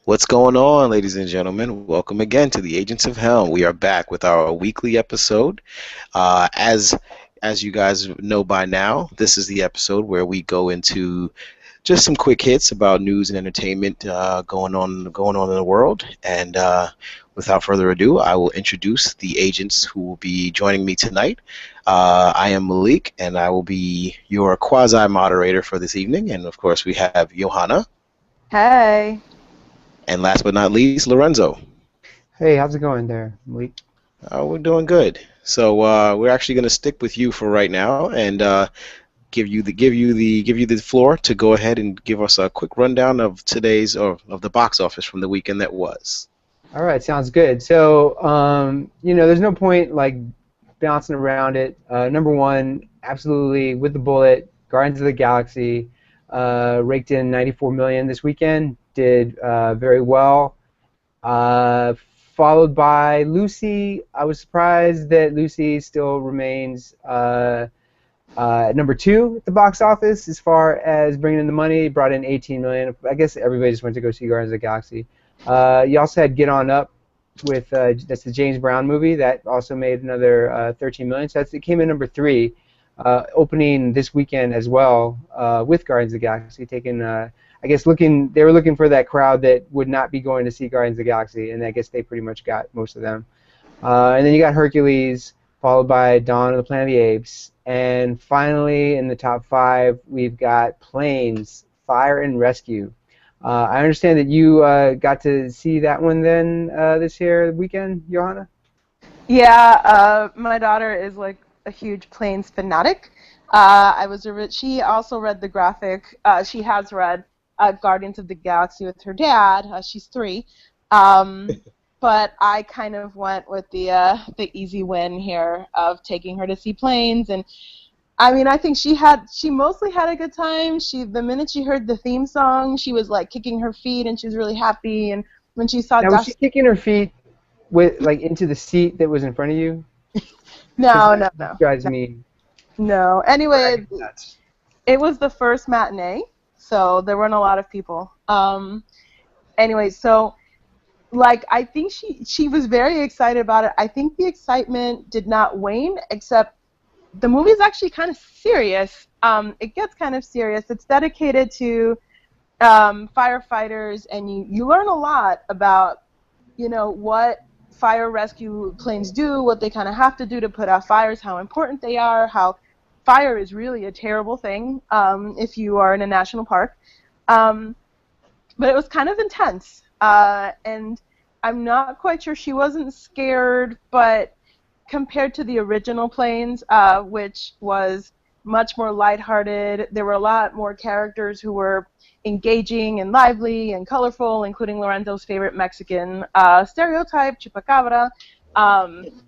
What's going on, ladies and gentlemen? Welcome again to the Agents of Helm. We are back with our weekly episode. As you guys know by now, this is the episode where we go into just some quick hits about news and entertainment going on in the world. And without further ado, I will introduce the agents who will be joining me tonight. I am Malik, and I will be your quasi moderator for this evening. And of course, we have Johanna, Hey. and last but not least, Lorenzo. Hey, how's it going there, Malik? We're doing good. So we're actually going to stick with you for right now, and give you the floor to go ahead and give us a quick rundown of today's or of the box office from the weekend that was. All right, sounds good. So, there's no point like bouncing around it. Number one, absolutely with the bullet, Guardians of the Galaxy raked in 94 million this weekend. Did very well. Followed by Lucy. I was surprised that Lucy still remains at number two at the box office as far as bringing in the money. Brought in 18 million. I guess everybody just went to go see Guardians of the Galaxy. You also had Get On Up with that's the James Brown movie that also made another 13 million. So it came in number three, opening this weekend as well with Guardians of the Galaxy, taking. I guess they were looking for that crowd that would not be going to see Guardians of the Galaxy, and I guess they pretty much got most of them. And then you got Hercules, followed by Dawn of the Planet of the Apes, and finally in the top five we've got Planes, Fire and Rescue. I understand that you got to see that one then this weekend, Johanna? Yeah, my daughter is like a huge Planes fanatic. She also read the graphic. She has read Guardians of the Galaxy with her dad. She's 3. But I kind of went with the easy win here of taking her to see Planes, and I mean, I think she mostly had a good time. The minute she heard the theme song, she was like kicking her feet and she was really happy. And when she saw was she kicking her feet with like into the seat that was in front of you? No. Drives me. No. Anyway, it was the first matinee, so there weren't a lot of people. Anyway, so like I think she was very excited about it. I think the excitement did not wane, except the movie is actually kind of serious. It gets kind of serious. It's dedicated to firefighters, and you learn a lot about, what fire rescue planes do, what they kind of have to do to put out fires, how important they are, how fire is really a terrible thing if you are in a national park. But it was kind of intense, and I'm not quite sure. She wasn't scared, but compared to the original Planes, which was much more lighthearted, there were a lot more characters who were engaging and lively and colorful, including Lorenzo's favorite Mexican stereotype, Chupacabra.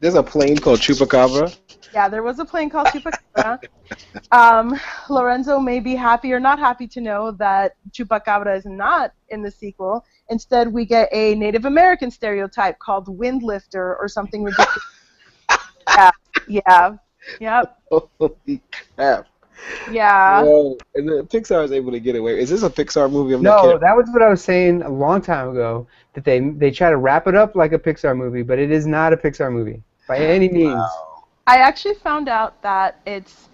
There's a plane called Chupacabra. Yeah, there was a plane called Chupacabra. Lorenzo may be happy or not happy to know that Chupacabra is not in the sequel. Instead, we get a Native American stereotype called Windlifter or something ridiculous. Yeah. Yep. Holy crap. Yeah. Whoa. And then Pixar is able to get away. Is this a Pixar movie? No, that was what I was saying a long time ago, that they try to wrap it up like a Pixar movie, but it is not a Pixar movie by any means. Wow. I actually found out that it's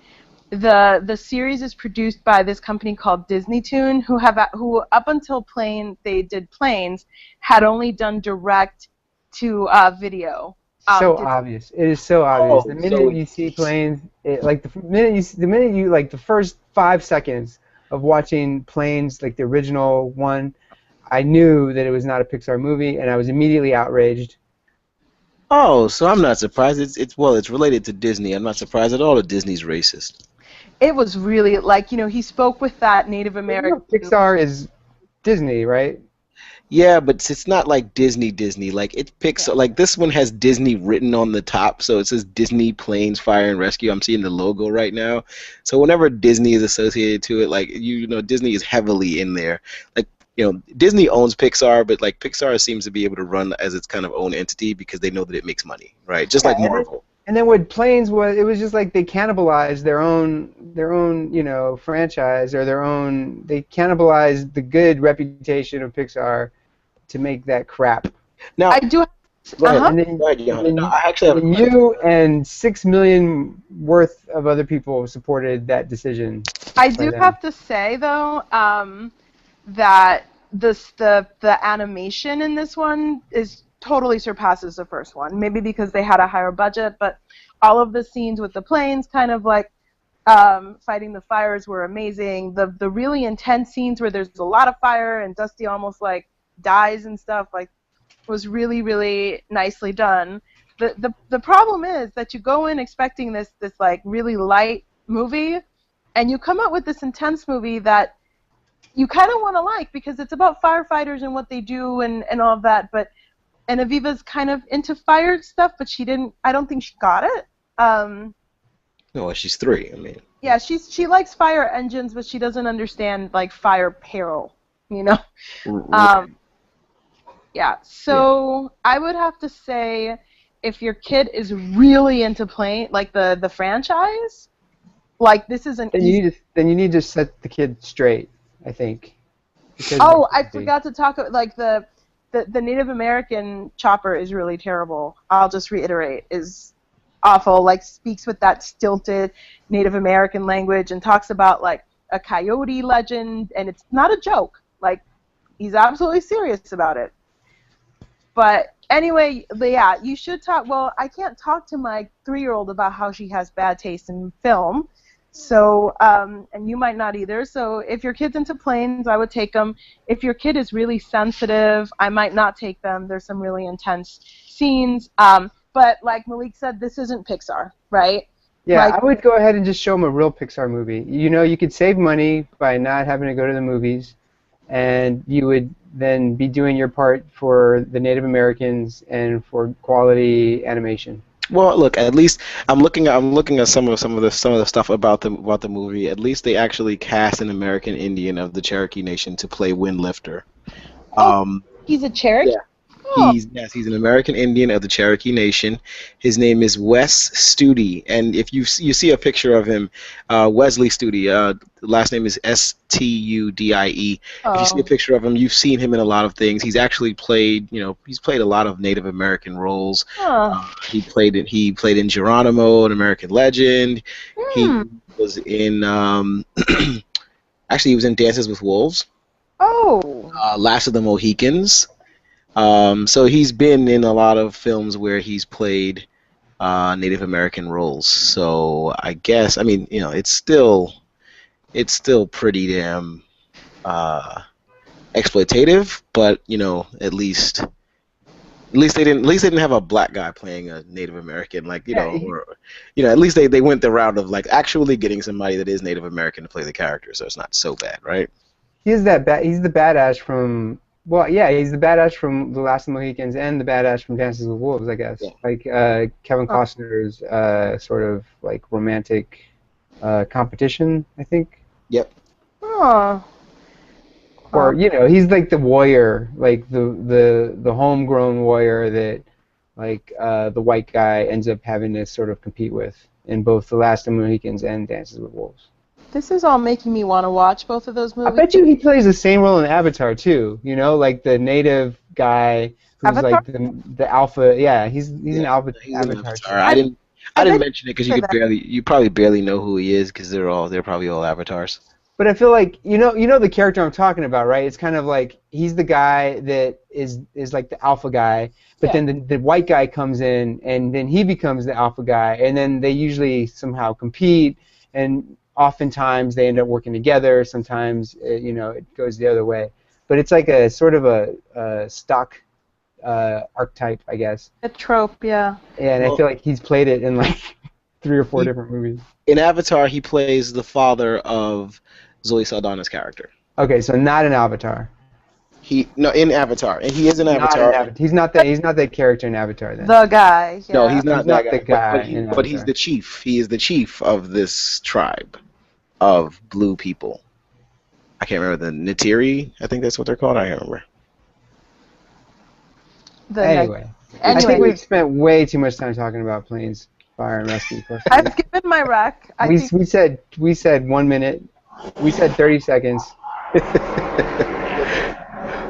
the series is produced by this company called Disney Toon, who up until they did Planes, had only done direct to video. So obvious. It is so obvious. The minute you see Planes, the minute you like the first 5 seconds of watching Planes, like the original one, I knew that it was not a Pixar movie, and I was immediately outraged. Oh, so I'm not surprised. It's related to Disney. I'm not surprised at all that Disney's racist. It was really like, he spoke with that Native American. Pixar is Disney, right? Yeah, but it's not like Disney. Like it's Pixar. Yeah. Like this one has Disney written on the top, so it says Disney Planes Fire and Rescue. I'm seeing the logo right now. So whenever Disney is associated to it, like Disney is heavily in there. Like Disney owns Pixar, but like Pixar seems to be able to run as its kind of own entity because they know that it makes money, right? Just like Marvel. And then what Planes was, it was just like they cannibalized their own franchise or they cannibalized the good reputation of Pixar to make that crap. Now, I do. go ahead. And then, Go ahead, Johanna. and No, I actually have a and question. you and 6 million worth of other people supported that decision. I do them. have to say though, that the animation in this one is totally surpasses the first one. Maybe because they had a higher budget, but all of the scenes with the planes, kind of like fighting the fires, were amazing. The really intense scenes where there's a lot of fire and Dusty almost like dies and stuff, like, was really, really nicely done. The problem is that you go in expecting this like really light movie, and you come out with this intense movie that you kind of want to like because it's about firefighters and what they do and all of that. And Aviva's kind of into fire stuff, but I don't think she got it. No, well, she's 3. I mean. Yeah, she likes fire engines, but she doesn't understand like fire peril, you know. Yeah, so I would have to say, if your kid is really into playing like the franchise, like this is an Then you need to set the kid straight, I think. Oh, I forgot to talk about like the Native American Chopper is really terrible. I'll just reiterate, is awful. Like, speaks with that stilted Native American language and talks about like a coyote legend, and it's not a joke. Like, he's absolutely serious about it. But anyway, yeah, you should talk. Well, I can't talk to my 3-year-old about how she has bad taste in film. So, and you might not either. So if your kid's into planes, I would take them. If your kid is really sensitive, I might not take them. There's some really intense scenes. But like Malik said, this isn't Pixar, right? Yeah, like, I would go ahead and just show them a real Pixar movie. You know, you could save money by not having to go to the movies, and you would then be doing your part for the Native Americans and for quality animation. Well, look. At least I'm looking at some of the stuff about the movie. At least they actually cast an American Indian of the Cherokee Nation to play Windlifter. he's a Cherokee? Yeah. Oh. He's an American Indian of the Cherokee Nation. His name is Wes Studi, and if you see a picture of him, Wesley Studi. The last name is Studie. Oh. If you see a picture of him, you've seen him in a lot of things. He's actually played, he's played a lot of Native American roles. Huh. He played in Geronimo, an American Legend. He was in actually he was in Dances with Wolves. Oh. Last of the Mohicans. So he's been in a lot of films where he's played Native American roles. So I guess, I mean, it's still pretty damn exploitative, but at least they didn't have a black guy playing a Native American, like or at least they went the route of like actually getting somebody that is Native American to play the character, so it's not so bad, right? He's the badass from. Well, yeah, he's the badass from The Last of the Mohicans and the badass from Dances with Wolves, I guess. Yeah. Like Kevin Costner's sort of like romantic competition, I think. Yep. Oh. Or he's like the warrior, like the homegrown warrior that like the white guy ends up having to sort of compete with in both The Last of the Mohicans and Dances with Wolves. This is all making me want to watch both of those movies. I bet you he plays the same role in Avatar too. Like the native guy who's Avatar? like the alpha. Yeah, he's an alpha. He's an Avatar. Avatar. I didn't mention it because you probably barely know who he is because they're probably all avatars. But I feel like you know the character I'm talking about, right? It's kind of like he's the guy that is like the alpha guy, but then the white guy comes in and then he becomes the alpha guy, and then they usually somehow compete, and oftentimes they end up working together. Sometimes it goes the other way. But it's like a sort of a stock archetype, I guess. A trope, yeah. Yeah, and I feel like he's played it in like 3 or 4 different movies. In Avatar, he plays the father of Zoe Saldana's character. Okay, so not an Avatar. In Avatar, and he is an Avatar. He's not that character in Avatar then. The guy. Yeah. No, he's not that the guy. But he's the chief. He is the chief of this tribe of blue people. I can't remember the Neytiri. I think that's what they're called. I can't remember. Anyway, I think we've spent way too much time talking about planes, fire, and rescue. I've given my rec. We said 1 minute. We said 30 seconds.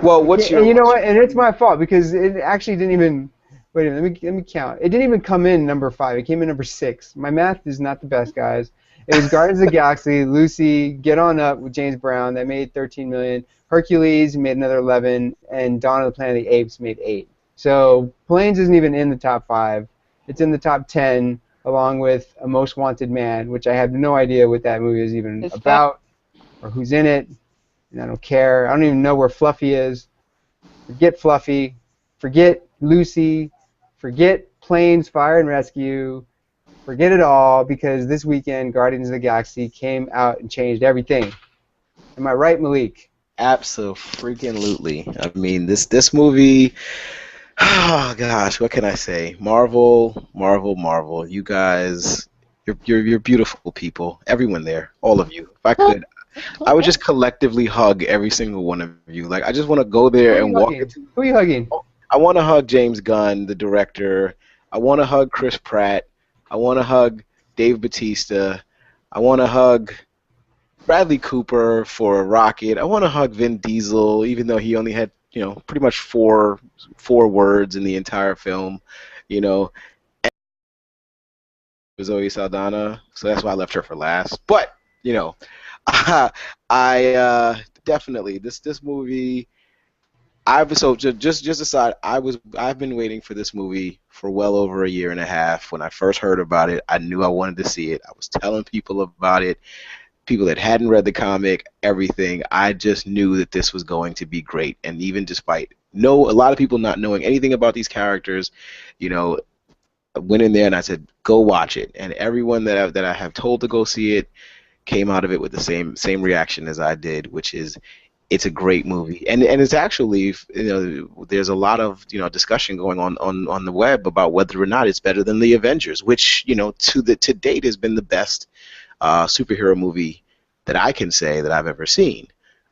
Well, Yeah, what's and your you know what's what? your And it's my fault because it actually didn't even. Wait a minute. Let me count. It didn't even come in number 5. It came in number 6. My math is not the best, guys. It was Guardians of the Galaxy, Lucy, Get On Up with James Brown that made 13 million. Hercules made another 11, and Dawn of the Planet of the Apes made 8. So Planes isn't even in the top 5. It's in the top 10, along with A Most Wanted Man, which I have no idea what that movie is even Is that about or who's in it, and I don't care. I don't even know where Fluffy is. Forget Fluffy, forget Lucy, forget Planes, Fire and Rescue, forget it all because this weekend Guardians of the Galaxy came out and changed everything. Am I right, Malik? Absolutely. I mean, this movie. Oh gosh, what can I say? Marvel, Marvel, Marvel. You guys, you're beautiful people. Everyone there, all of you. If I could, I would just collectively hug every single one of you. Like I just want to go Who there are and you walk hugging? into. Who are you hugging? I want to hug James Gunn, the director. I want to hug Chris Pratt. I want to hug Dave Bautista. I want to hug Bradley Cooper for Rocket. I want to hug Vin Diesel, even though he only had, pretty much four words in the entire film. You know, Zoe Saldana, so that's why I left her for last. But you know, I definitely this movie. Just aside, I've been waiting for this movie for well over a year and a half. When I first heard about it, I knew I wanted to see it. I was telling people about it, people that hadn't read the comic, everything. I just knew that this was going to be great. And even despite a lot of people not knowing anything about these characters, you know, I went in there and I said, "Go watch it." And everyone that I have told to go see it came out of it with the same reaction as I did, which is it's a great movie. And it's actually, there's a lot of, discussion going on the web about whether or not it's better than the Avengers, which, to date has been the best superhero movie that I can say that I've ever seen.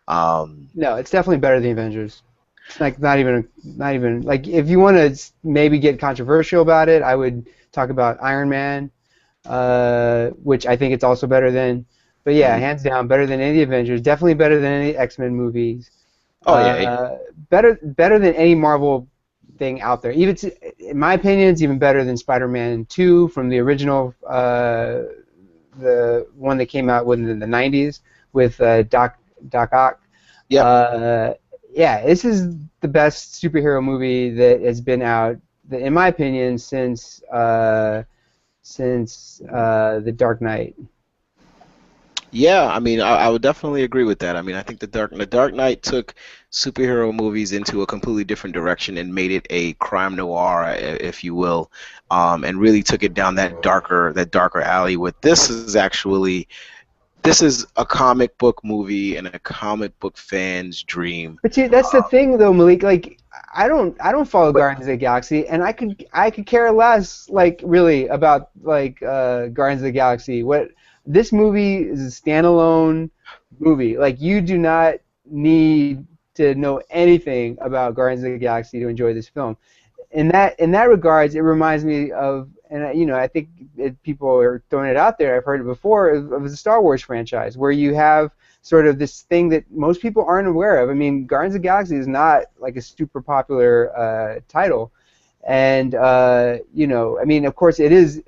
Um, No, it's definitely better than the Avengers. It's like not even like if you want to maybe get controversial about it, I would talk about Iron Man, which I think it's also better than. But yeah, mhm. hands down, better than any of the Avengers. Definitely better than any X-Men movies. Oh yeah, Better than any Marvel thing out there. In my opinion, it's even better than Spider-Man 2 from the original, the one that came out in the 90s with Doc Ock. yep. Uh, yeah, this is the best superhero movie that has been out, in my opinion, since The Dark Knight. Yeah, I mean, I would definitely agree with that. I mean, I think the Dark Knight took superhero movies into a completely different direction and made it a crime noir, if you will, and really took it down that darker alley. With this is a comic book movie and a comic book fan's dream. But see, that's the thing, though, Malik. Like, I don't follow Guardians of the Galaxy, and I could care less, like, really about like Guardians of the Galaxy. What this movie is a standalone movie. Like, you do not need to know anything about Guardians of the Galaxy to enjoy this film. In that regards, it reminds me of, and I think people are throwing it out there. I've heard it before of the Star Wars franchise, where you have sort of this thing that most people aren't aware of. I mean, Guardians of the Galaxy is not like a super popular title, and I mean, of course, it is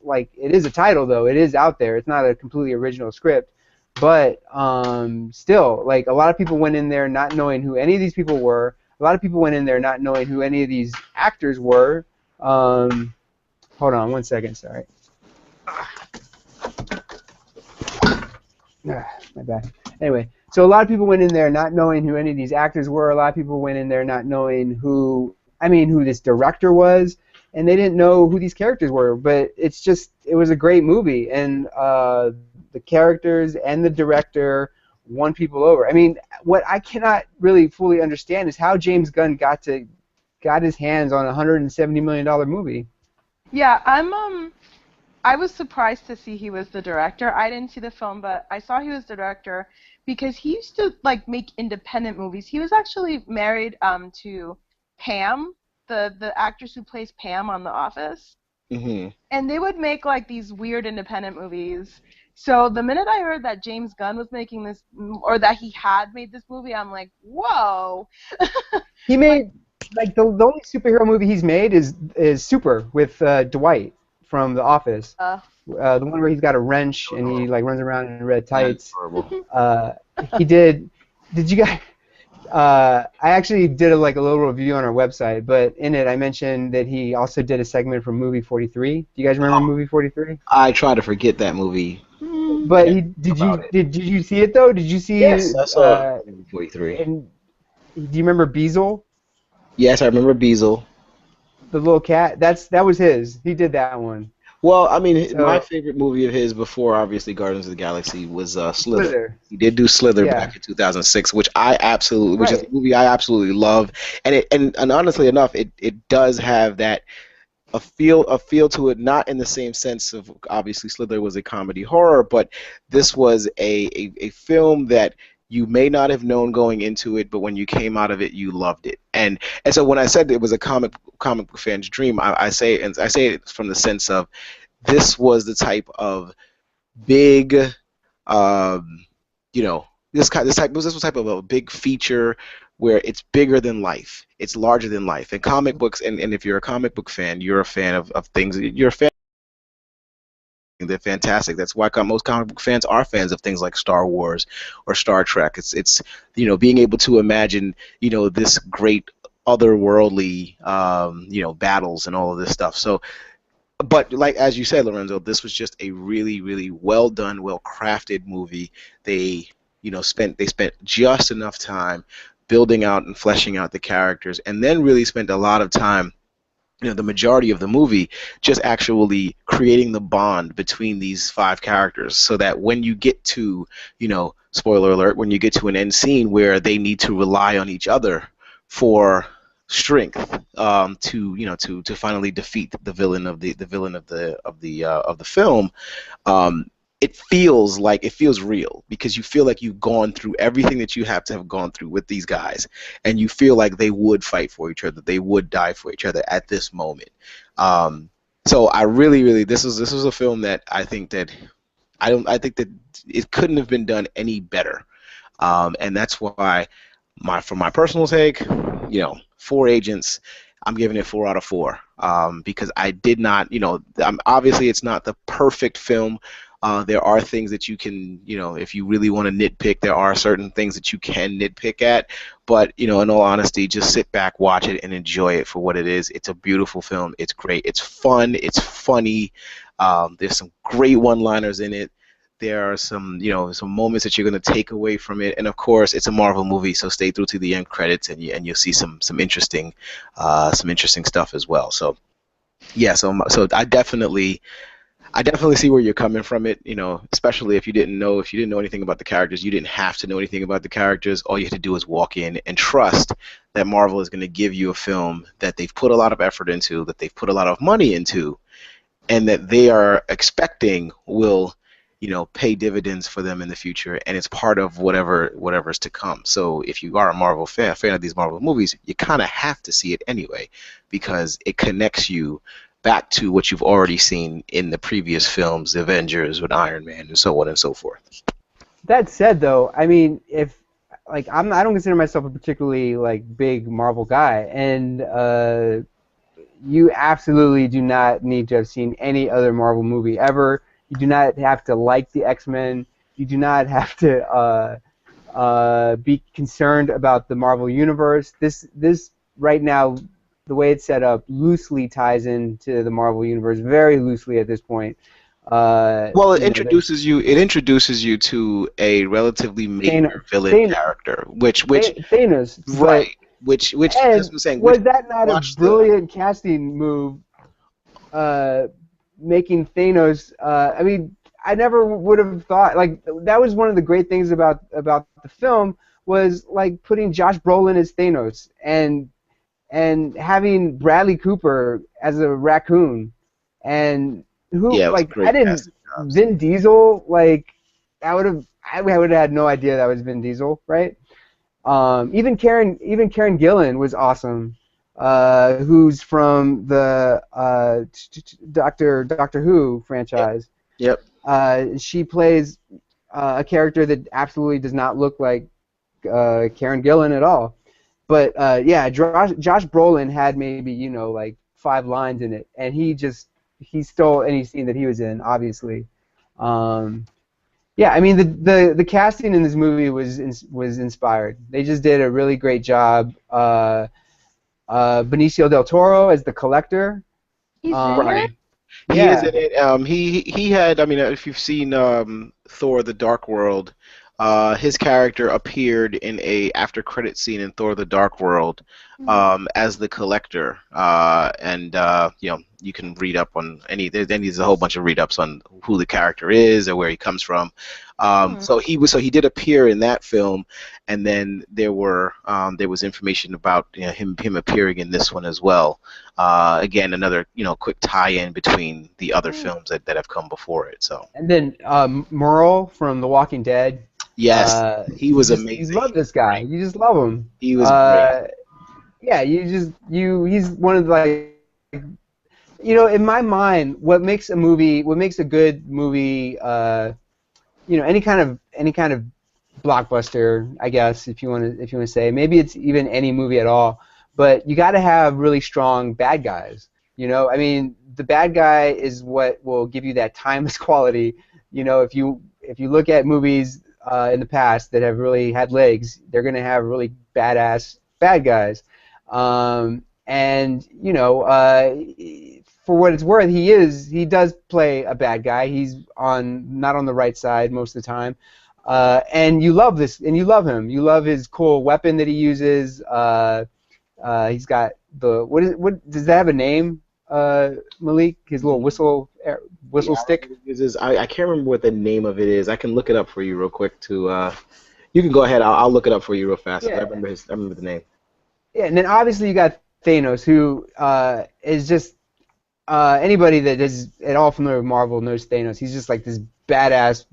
a title though. It is out there. It's not a completely original script, but still, like a lot of people went in there not knowing who any of these people were. A lot of people went in there not knowing who any of these actors were. Um, Hold on one second. Sorry. My bad. Anyway, so a lot of people went in there not knowing who any of these actors were. A lot of people went in there not knowing who this director was, and they didn't know who these characters were. But it was a great movie, and the characters and the director won people over. I mean, what I cannot really fully understand is how James Gunn got his hands on a $170 million movie. Yeah, I was surprised to see he was the director. I didn't see the film, but I saw he was the director because he used to like make independent movies. He was actually married to Pam, the actress who plays Pam on The Office. Hmm. And they would make like these weird independent movies. So the minute I heard that James Gunn was making this, or that he had made this movie, I'm like, whoa. He made like the only superhero movie he's made is Super with Dwight from The Office. The one where he's got a wrench and he like runs around in red tights. He did. Did you guys? I actually did a little review on our website, but in it I mentioned that he also did a segment from Movie 43. Do you guys remember Movie 43? I try to forget that movie. But did you see it though? Did you see? Yes, I saw Movie 43. And do you remember Beazle? Yes, I remember Beazle. The little cat. That was his. He did that one. Well, I mean, my favorite movie of his before, obviously, Guardians of the Galaxy was Slither. He did do Slither back in 2006, which is a movie I absolutely love, and honestly enough, it does have that a feel to it, not in the same sense of obviously Slither was a comedy horror, but this was a film that you may not have known going into it, but when you came out of it, you loved it. And so when I said it was a comic book fan's dream, I say it from the sense of this was the type of big, this was the type of a big feature where it's bigger than life, it's larger than life. And comic books, and if you're a comic book fan, you're a fan of things. You're a fan. They're fantastic. That's why most comic book fans are fans of things like Star Wars or Star Trek. It's being able to imagine this great otherworldly battles and all of this stuff. So, but like as you said, Lorenzo, this was just a really, really well done, well crafted movie. They spent just enough time building out and fleshing out the characters, and then really spent a lot of time, the majority of the movie, just actually creating the bond between these 5 characters, so that when you get to, spoiler alert, when you get to an end scene where they need to rely on each other for strength, to finally defeat the villain of the film, it feels real, because you feel like you've gone through everything that you have to have gone through with these guys, and you feel like they would fight for each other, they would die for each other at this moment. So I really, this was a film that I think that it couldn't have been done any better, and that's why for my personal take, 4 agents. I'm giving it 4 out of 4, because I did not, obviously it's not the perfect film. There are things that you can, if you really want to nitpick, there are certain things that you can nitpick at. But, in all honesty, just sit back, watch it, and enjoy it for what it is. It's a beautiful film. It's great. It's fun. It's funny. There's some great one-liners in it. There are some moments that you're going to take away from it. And, of course, it's a Marvel movie, so stay through to the end credits, and you'll see some interesting stuff as well. So, yeah, so I definitely see where you're coming from it, especially if you didn't know anything about the characters. You didn't have to know anything about the characters. All you had to do is walk in and trust that Marvel is going to give you a film that they've put a lot of effort into, that they've put a lot of money into, and that they are expecting will, pay dividends for them in the future, and it's part of whatever's to come. So if you are a Marvel fan of these Marvel movies, you kind of have to see it anyway, because it connects you back to what you've already seen in the previous films, the Avengers with Iron Man, and so on and so forth. That said, though, I mean, if I don't consider myself a particularly big Marvel guy, and you absolutely do not need to have seen any other Marvel movie ever. You do not have to like the X-Men. You do not have to be concerned about the Marvel Universe. This right now, the way it's set up, loosely ties into the Marvel Universe, very loosely at this point. Well, it introduces you to a relatively major villain character, which Thanos, right, which that's what I'm saying. Was that not a brilliant casting move? Making Thanos. I mean, I never would have thought that was one of the great things about the film was putting Josh Brolin as Thanos and having Bradley Cooper as a raccoon, and Vin Diesel, I would have had no idea that was Vin Diesel, right? Even Karen Gillan was awesome, who's from the Doctor Who franchise. Yep. She plays a character that absolutely does not look like Karen Gillan at all. But yeah, Josh Brolin had maybe like 5 lines in it, and he stole any scene that he was in, obviously. Yeah, I mean the casting in this movie was inspired. They just did a really great job. Benicio del Toro as the Collector. He's in Right. it. He is Yeah. in it. He had. I mean, if you've seen Thor: The Dark World, his character appeared in a after credit scene in Thor: The Dark World as the Collector, and you can read up on there's a whole bunch of read ups on who the character is or where he comes from. So he did appear in that film, and then there was information about him appearing in this one as well. Again, another quick tie-in between the other films that have come before it. So. And then Merle from The Walking Dead. Yes, he was You amazing. love this guy. You just love him. He was great. Yeah, he's one of the, like, in my mind, what makes a good movie, any kind of blockbuster, I guess, if you want to say, maybe it's even any movie at all, but you got to have really strong bad guys. I mean, the bad guy is what will give you that timeless quality. If you look at movies in the past that have really had legs, they're going to have really badass bad guys. And for what it's worth, he does play a bad guy. He's not on the right side most of the time. And you love this, and you love him. You love his cool weapon that he uses. He's got what does that have a name, Malik? His little whistle stick. I can't remember what the name of it is. I can look it up for you real quick. You can go ahead. I'll look it up for you real fast. Yeah. I remember the name. Yeah, and then obviously you got Thanos, who is just anybody that is at all familiar with Marvel knows Thanos. He's just like this badass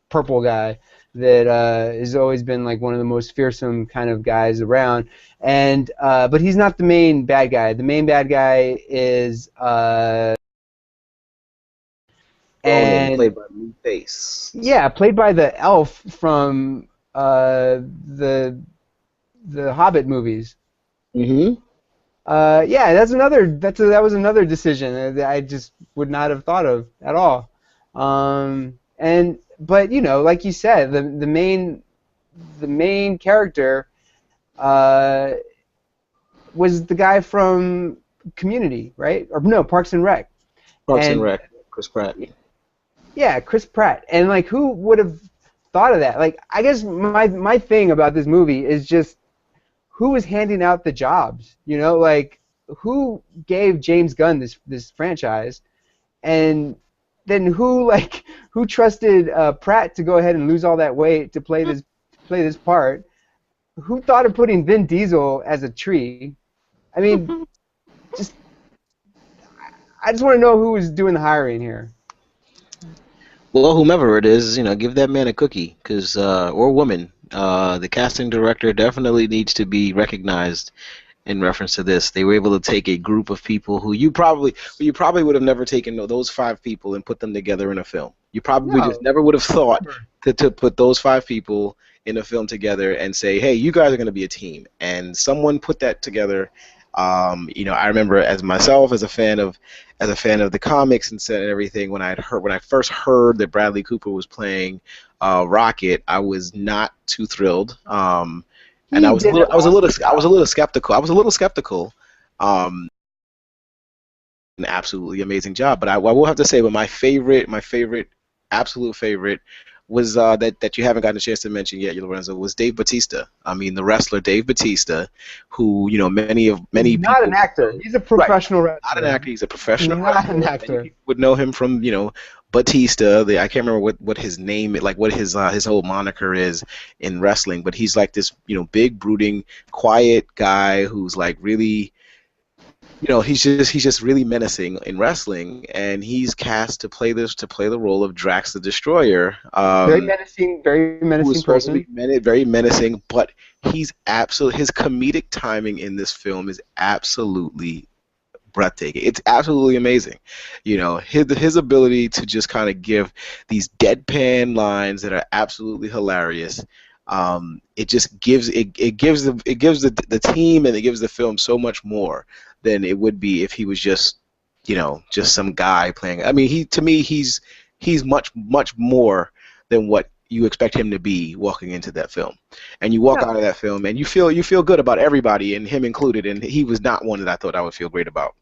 purple guy that has always been like one of the most fearsome kind of guys around. And but he's not the main bad guy. The main bad guy is Played by Blueface. Yeah, played by the elf from the Hobbit movies. Mm-hmm. Yeah, that was another decision that I just would not have thought of at all. But like you said, the main character was the guy from Community, right? Or no, Parks and Rec. Parks and Rec, Chris Pratt. Yeah, Chris Pratt. And like, who would have thought of that? Like, I guess my thing about this movie is just who was handing out the jobs? Like, who gave James Gunn this franchise, and then who trusted Pratt to go ahead and lose all that weight to play this part? Who thought of putting Vin Diesel as a tree? I mean, I just want to know who was doing the hiring here. Well, whomever it is, give that man a cookie, or woman. The casting director definitely needs to be recognized in reference to this. They were able to take a group of people who you probably would have never taken those 5 people and put them together in a film. You probably just never would have thought to put those 5 people in a film together and say, hey, you guys are going to be a team. And someone put that together. I remember as a fan of the comics and everything, when I first heard that Bradley Cooper was playing Rocket, I was not too thrilled. And I was a little skeptical. An absolutely amazing job. But I will have to say, but my absolute favorite was that you haven't gotten a chance to mention yet, Lorenzo, was Dave Bautista. I mean, the wrestler Dave Bautista, who many He's people, not an actor. He's a professional wrestler. Not an actor. He's a professional He's not wrestler. an actor. Many people would know him from Batista. I can't remember what his name, like what his whole moniker is in wrestling, but he's like this big, brooding, quiet guy who's like really. He's just really menacing in wrestling, and he's cast to play the role of Drax the Destroyer. Very menacing person. Very menacing, but his comedic timing in this film is absolutely breathtaking. It's absolutely amazing. You know, his ability to just kind of give these deadpan lines that are absolutely hilarious. It just gives the team, and it gives the film so much more than it would be if he was just, you know, just some guy playing. I mean, to me he's much more than what you expect him to be walking into that film. And you walk Yeah. out of that film and you feel good about everybody, and him included, and he was not one that I thought I would feel great about.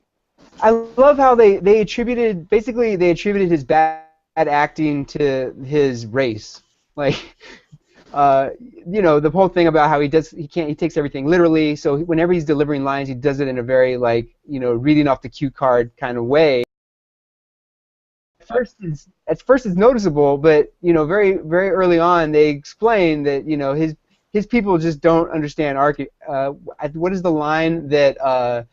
I love how they attributed his bad acting to his race. Like, you know, the whole thing about how he takes everything literally. So whenever he's delivering lines, he does it in a very, like, you know, reading off the cue card kind of way. At first it's noticeable, but, you know, very very early on they explain that, you know, his people just don't understand what is the line that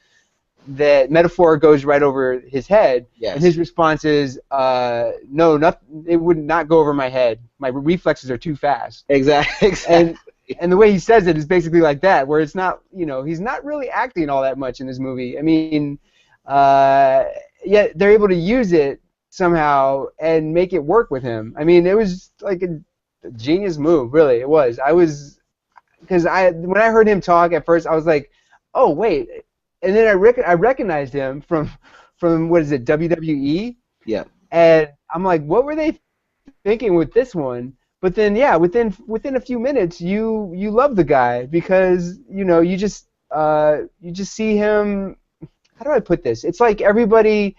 metaphor goes right over his head, Yes. and his response is, no, it would not go over my head. My reflexes are too fast. Exactly. And the way he says it is basically like that, where it's not, you know, he's not really acting all that much in this movie. I mean, yet they're able to use it somehow and make it work with him. I mean, it was like a genius move, really. It was. Because when I heard him talk at first, I was like, oh wait. And then I recognized him from what is it, WWE? Yeah. And I'm like, what were they thinking with this one? But then, yeah, within a few minutes, you love the guy because, you know, you just see him. How do I put this? It's like everybody,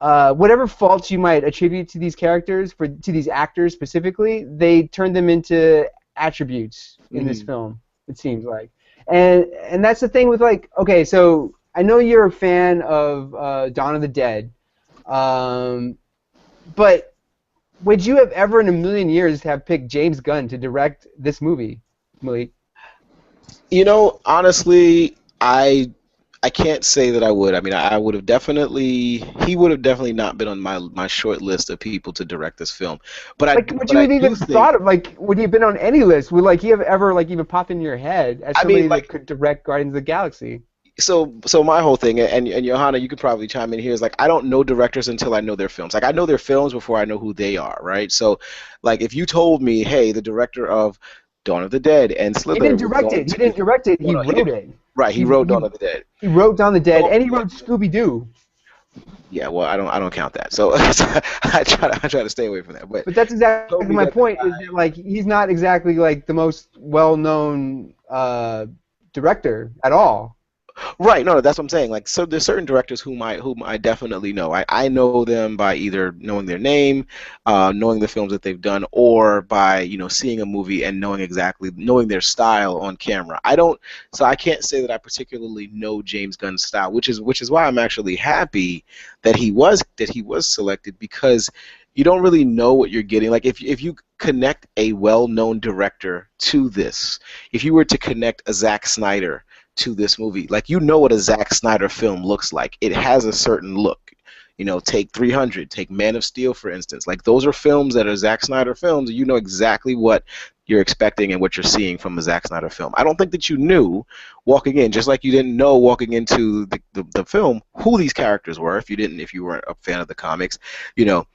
whatever faults you might attribute to these characters, to these actors specifically, they turn them into attributes in this film. It seems like. And that's the thing with, like, okay, so I know you're a fan of Dawn of the Dead, but would you have ever in a million years have picked James Gunn to direct this movie, Malik? You know, honestly, I can't say that I would. I mean, I would have definitely. He would have definitely not been on my short list of people to direct this film. But Like, would you have even thought of, like, would he have been on any list? Would, like, he have ever, like, even popped in your head as somebody that could direct Guardians of the Galaxy? So my whole thing, and Johanna, you could probably chime in here, is like, I don't know directors until I know their films. Like, I know their films before I know who they are, right? So, like, if you told me, hey, the director of Dawn of the Dead and Slither, He didn't direct it. He wrote it. Right, he wrote Dawn of the Dead. He wrote Dawn of the Dead, and he wrote Scooby-Doo. Yeah, well, I don't count that. So I try to stay away from that. But that's exactly my point. Is that, like, he's not exactly, like, the most well-known director at all. Right, no, that's what I'm saying. Like, so there's certain directors whom I definitely know. I know them by either knowing their name, knowing the films that they've done, or by, you know, seeing a movie and knowing their style on camera. So I can't say that I particularly know James Gunn's style, which is why I'm actually happy that he was selected, because you don't really know what you're getting. Like, if you connect a well-known director to this, if you were to connect a Zack Snyder to this movie, like, you know what a Zack Snyder film looks like. It has a certain look. You know, take 300, take Man of Steel, for instance. Like, those are films that are Zack Snyder films. You know exactly what you're expecting and what you're seeing from a Zack Snyder film. I don't think that you knew walking in, just like you didn't know walking into the film who these characters were if you weren't a fan of the comics. You know,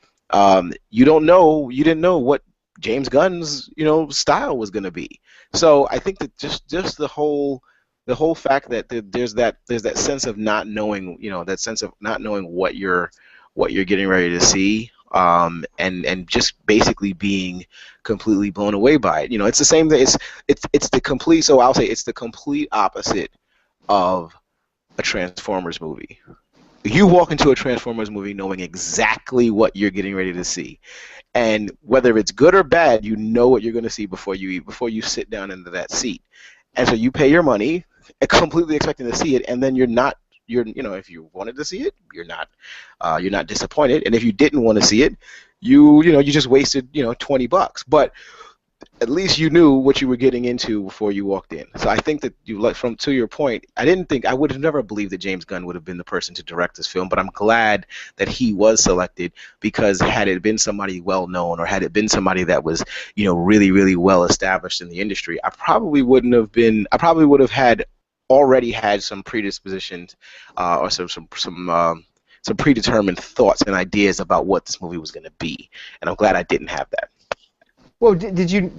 you didn't know what James Gunn's, you know, style was going to be. So I think that just the whole fact that there's that sense of not knowing, you know, that sense of not knowing what you're getting ready to see, and just basically being completely blown away by it. You know, it's the same thing. It's the complete. So I'll say it's the complete opposite of a Transformers movie. You walk into a Transformers movie knowing exactly what you're getting ready to see, and whether it's good or bad, you know what you're going to see before you sit down into that seat. And so you pay your money, completely expecting to see it, and then you know, if you wanted to see it, you're not disappointed, and if you didn't want to see it, you just wasted, $20. But at least you knew what you were getting into before you walked in. So I think that to your point, I would have never believed that James Gunn would have been the person to direct this film, but I'm glad that he was selected, because had it been somebody well known, or had it been somebody that was, really, really well established in the industry, I probably would have had already had some predispositioned or some predetermined thoughts and ideas about what this movie was going to be, and I'm glad I didn't have that. Well, did you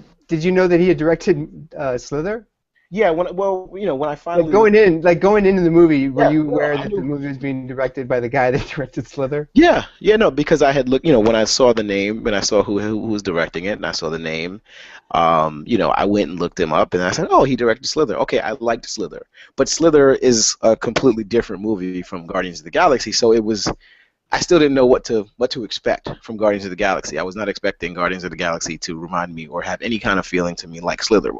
know that he had directed Slither? Yeah, when I finally Going into the movie, were Yeah, you no, aware I that the knew. movie was being directed by the guy that directed Slither? Yeah, no, because I had looked, when I saw the name, when I saw who was directing it, and I saw the name, I went and looked him up, and I said, oh, he directed Slither. Okay, I liked Slither, but Slither is a completely different movie from Guardians of the Galaxy, so I still didn't know what to expect from Guardians of the Galaxy. I was not expecting Guardians of the Galaxy to remind me or have any kind of feeling to me like Slither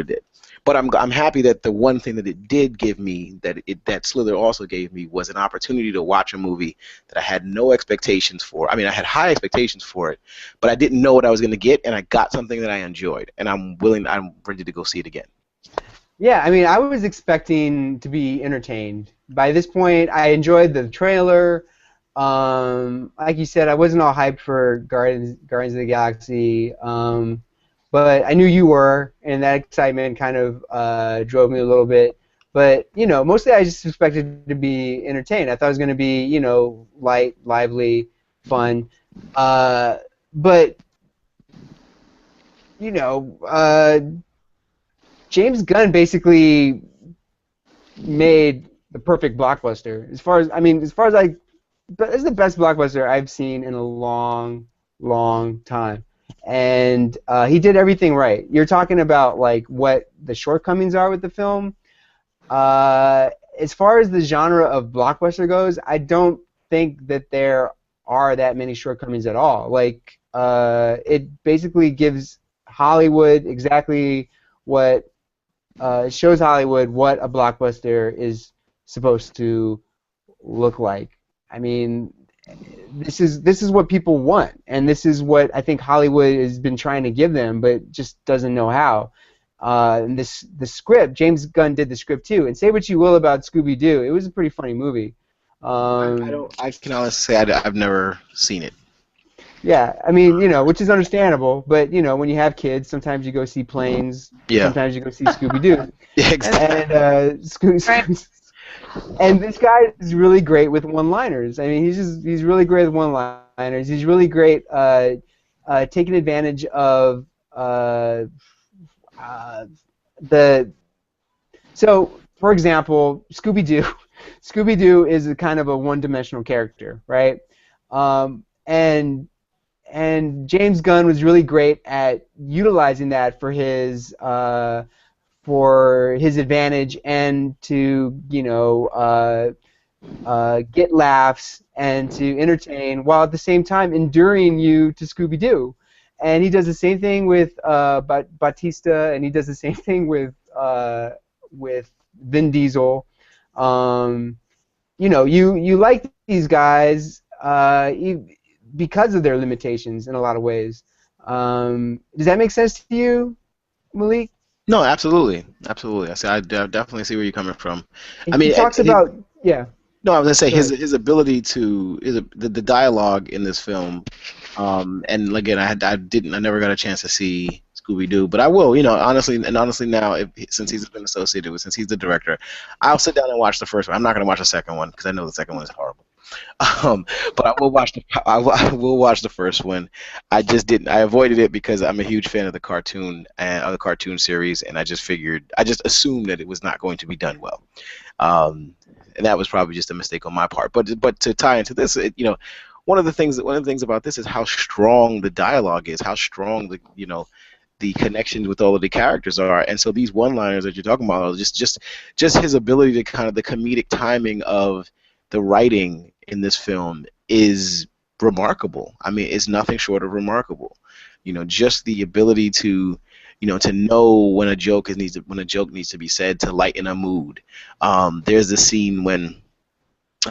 did. But I'm happy that the one thing that it did give me, that Slither also gave me, was an opportunity to watch a movie that I had no expectations for. I mean, I had high expectations for it, but I didn't know what I was going to get, and I got something that I enjoyed, and I'm ready to go see it again. Yeah, I mean, I was expecting to be entertained. By this point, I enjoyed the trailer. Like you said, I wasn't all hyped for Guardians of the Galaxy, but I knew you were, and that excitement kind of drove me a little bit. But mostly I just expected to be entertained. I thought it was going to be light, lively, fun. But James Gunn basically made the perfect blockbuster. As far as it's the best blockbuster I've seen in a long, long time. And he did everything right. You're talking about like what the shortcomings are with the film. As far as the genre of blockbuster goes, I don't think that there are that many shortcomings at all. Like it basically gives Hollywood exactly what shows Hollywood what a blockbuster is supposed to look like. I mean, this is what people want, and this is what I think Hollywood has been trying to give them, but just doesn't know how. And the script, James Gunn did the script too. And say what you will about Scooby-Doo, it was a pretty funny movie. I can honestly say I've never seen it. Yeah, I mean, which is understandable, but when you have kids, sometimes you go see Planes, Yeah. sometimes you go see Scooby-Doo. Yeah, exactly. And and this guy is really great with one-liners. I mean, he's really great with one-liners. He's really great taking advantage of the. So, for example, Scooby-Doo. Scooby-Doo is a kind of a one-dimensional character, right? And James Gunn was really great at utilizing that for his advantage and to get laughs and to entertain while at the same time endearing you to Scooby-Doo. And he does the same thing with Batista, and he does the same thing with Vin Diesel. You like these guys because of their limitations in a lot of ways. Does that make sense to you, Malik? No, absolutely. I definitely see where you're coming from. I He mean, talks about yeah. No, I was gonna say Go ahead. his ability to the dialogue in this film, and again, I never got a chance to see Scooby Doo, but I will, honestly now, since he's been associated with, since he's the director, I'll sit down and watch the first one. I'm not gonna watch the second one because I know the second one is horrible. But I will watch the first one. I just didn't. I avoided it because I'm a huge fan of the cartoon and of the cartoon series, and I just assumed that it was not going to be done well. And that was probably just a mistake on my part. But to tie into this, one of the things about this is how strong the dialogue is, how strong the connections with all of the characters are, and so these one-liners that you're talking about are just his ability to kind of the comedic timing of the writing in this film is remarkable. I mean, it's nothing short of remarkable. Just the ability to to know when a joke needs to be said to lighten a mood. There's a scene when,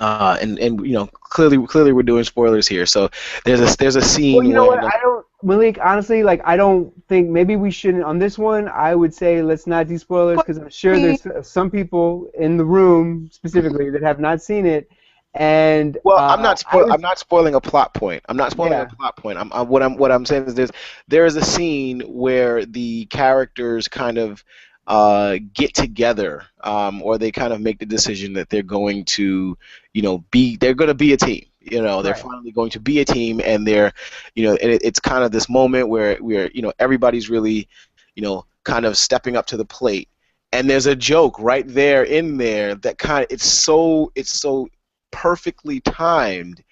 and clearly we're doing spoilers here. So there's a scene. Well, you know when, what? I don't, Malik. Honestly, I don't think maybe we shouldn't on this one. I would say let's not do spoilers because I'm sure there's some people in the room specifically that have not seen it. And I'm not spoiling a plot point. I'm not spoiling a plot point. What I'm saying is there is a scene where the characters kind of get together, or they kind of make the decision that they're going to, they're going to be a team. They're Right. finally going to be a team, and it's kind of this moment where everybody's really, kind of stepping up to the plate. And there's a joke right there in there that it's so perfectly timed,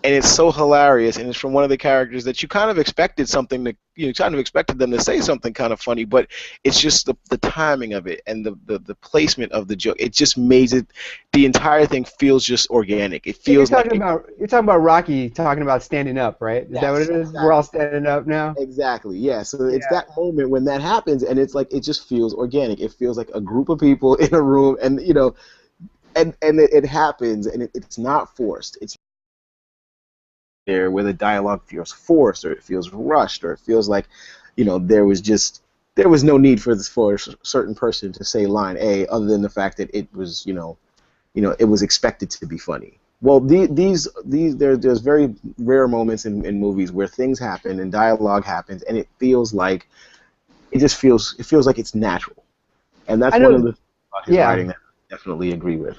and it's so hilarious, and it's from one of the characters that you kind of expected something to you kind of expected them to say something kind of funny, but it's just the timing of it and the placement of the joke. It just made it, the entire thing feels just organic. It You're feels like talking about Rocky talking about standing up, right? Is that what yes, it is? We're all exactly. standing up now. Exactly. Yeah. So it's Yeah. that moment when that happens, and it's like it just feels organic. It feels like a group of people in a room, and it happens, and it's not forced. It's there where the dialogue feels forced, or it feels rushed, or it feels like, there was no need for a certain person to say line A, other than the fact that it was, it was expected to be funny. Well, there's very rare moments in movies where things happen and dialogue happens, and it feels like it's natural, and I that's one of know. the things about his Yeah, writing that I definitely agree with.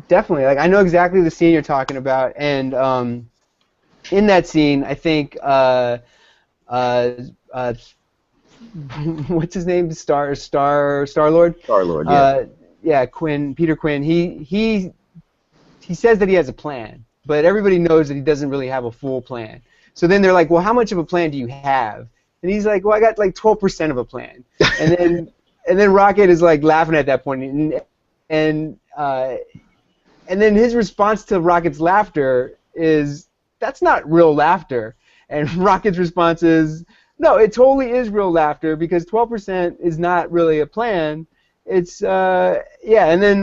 definitely. Like I know exactly the scene you're talking about, and in that scene, I think uh, uh, what's his name? Star Lord. Star Lord, yeah. Uh, yeah, Peter Quinn. He says that he has a plan, but everybody knows that he doesn't really have a full plan. So then they're like, well, how much of a plan do you have? And he's like, well, I got like 12% of a plan. And then Rocket is like laughing at that point, and uh, and then his response to Rocket's laughter is, that's not real laughter. And Rocket's response is, no, it totally is real laughter because 12% is not really a plan. It's yeah, and then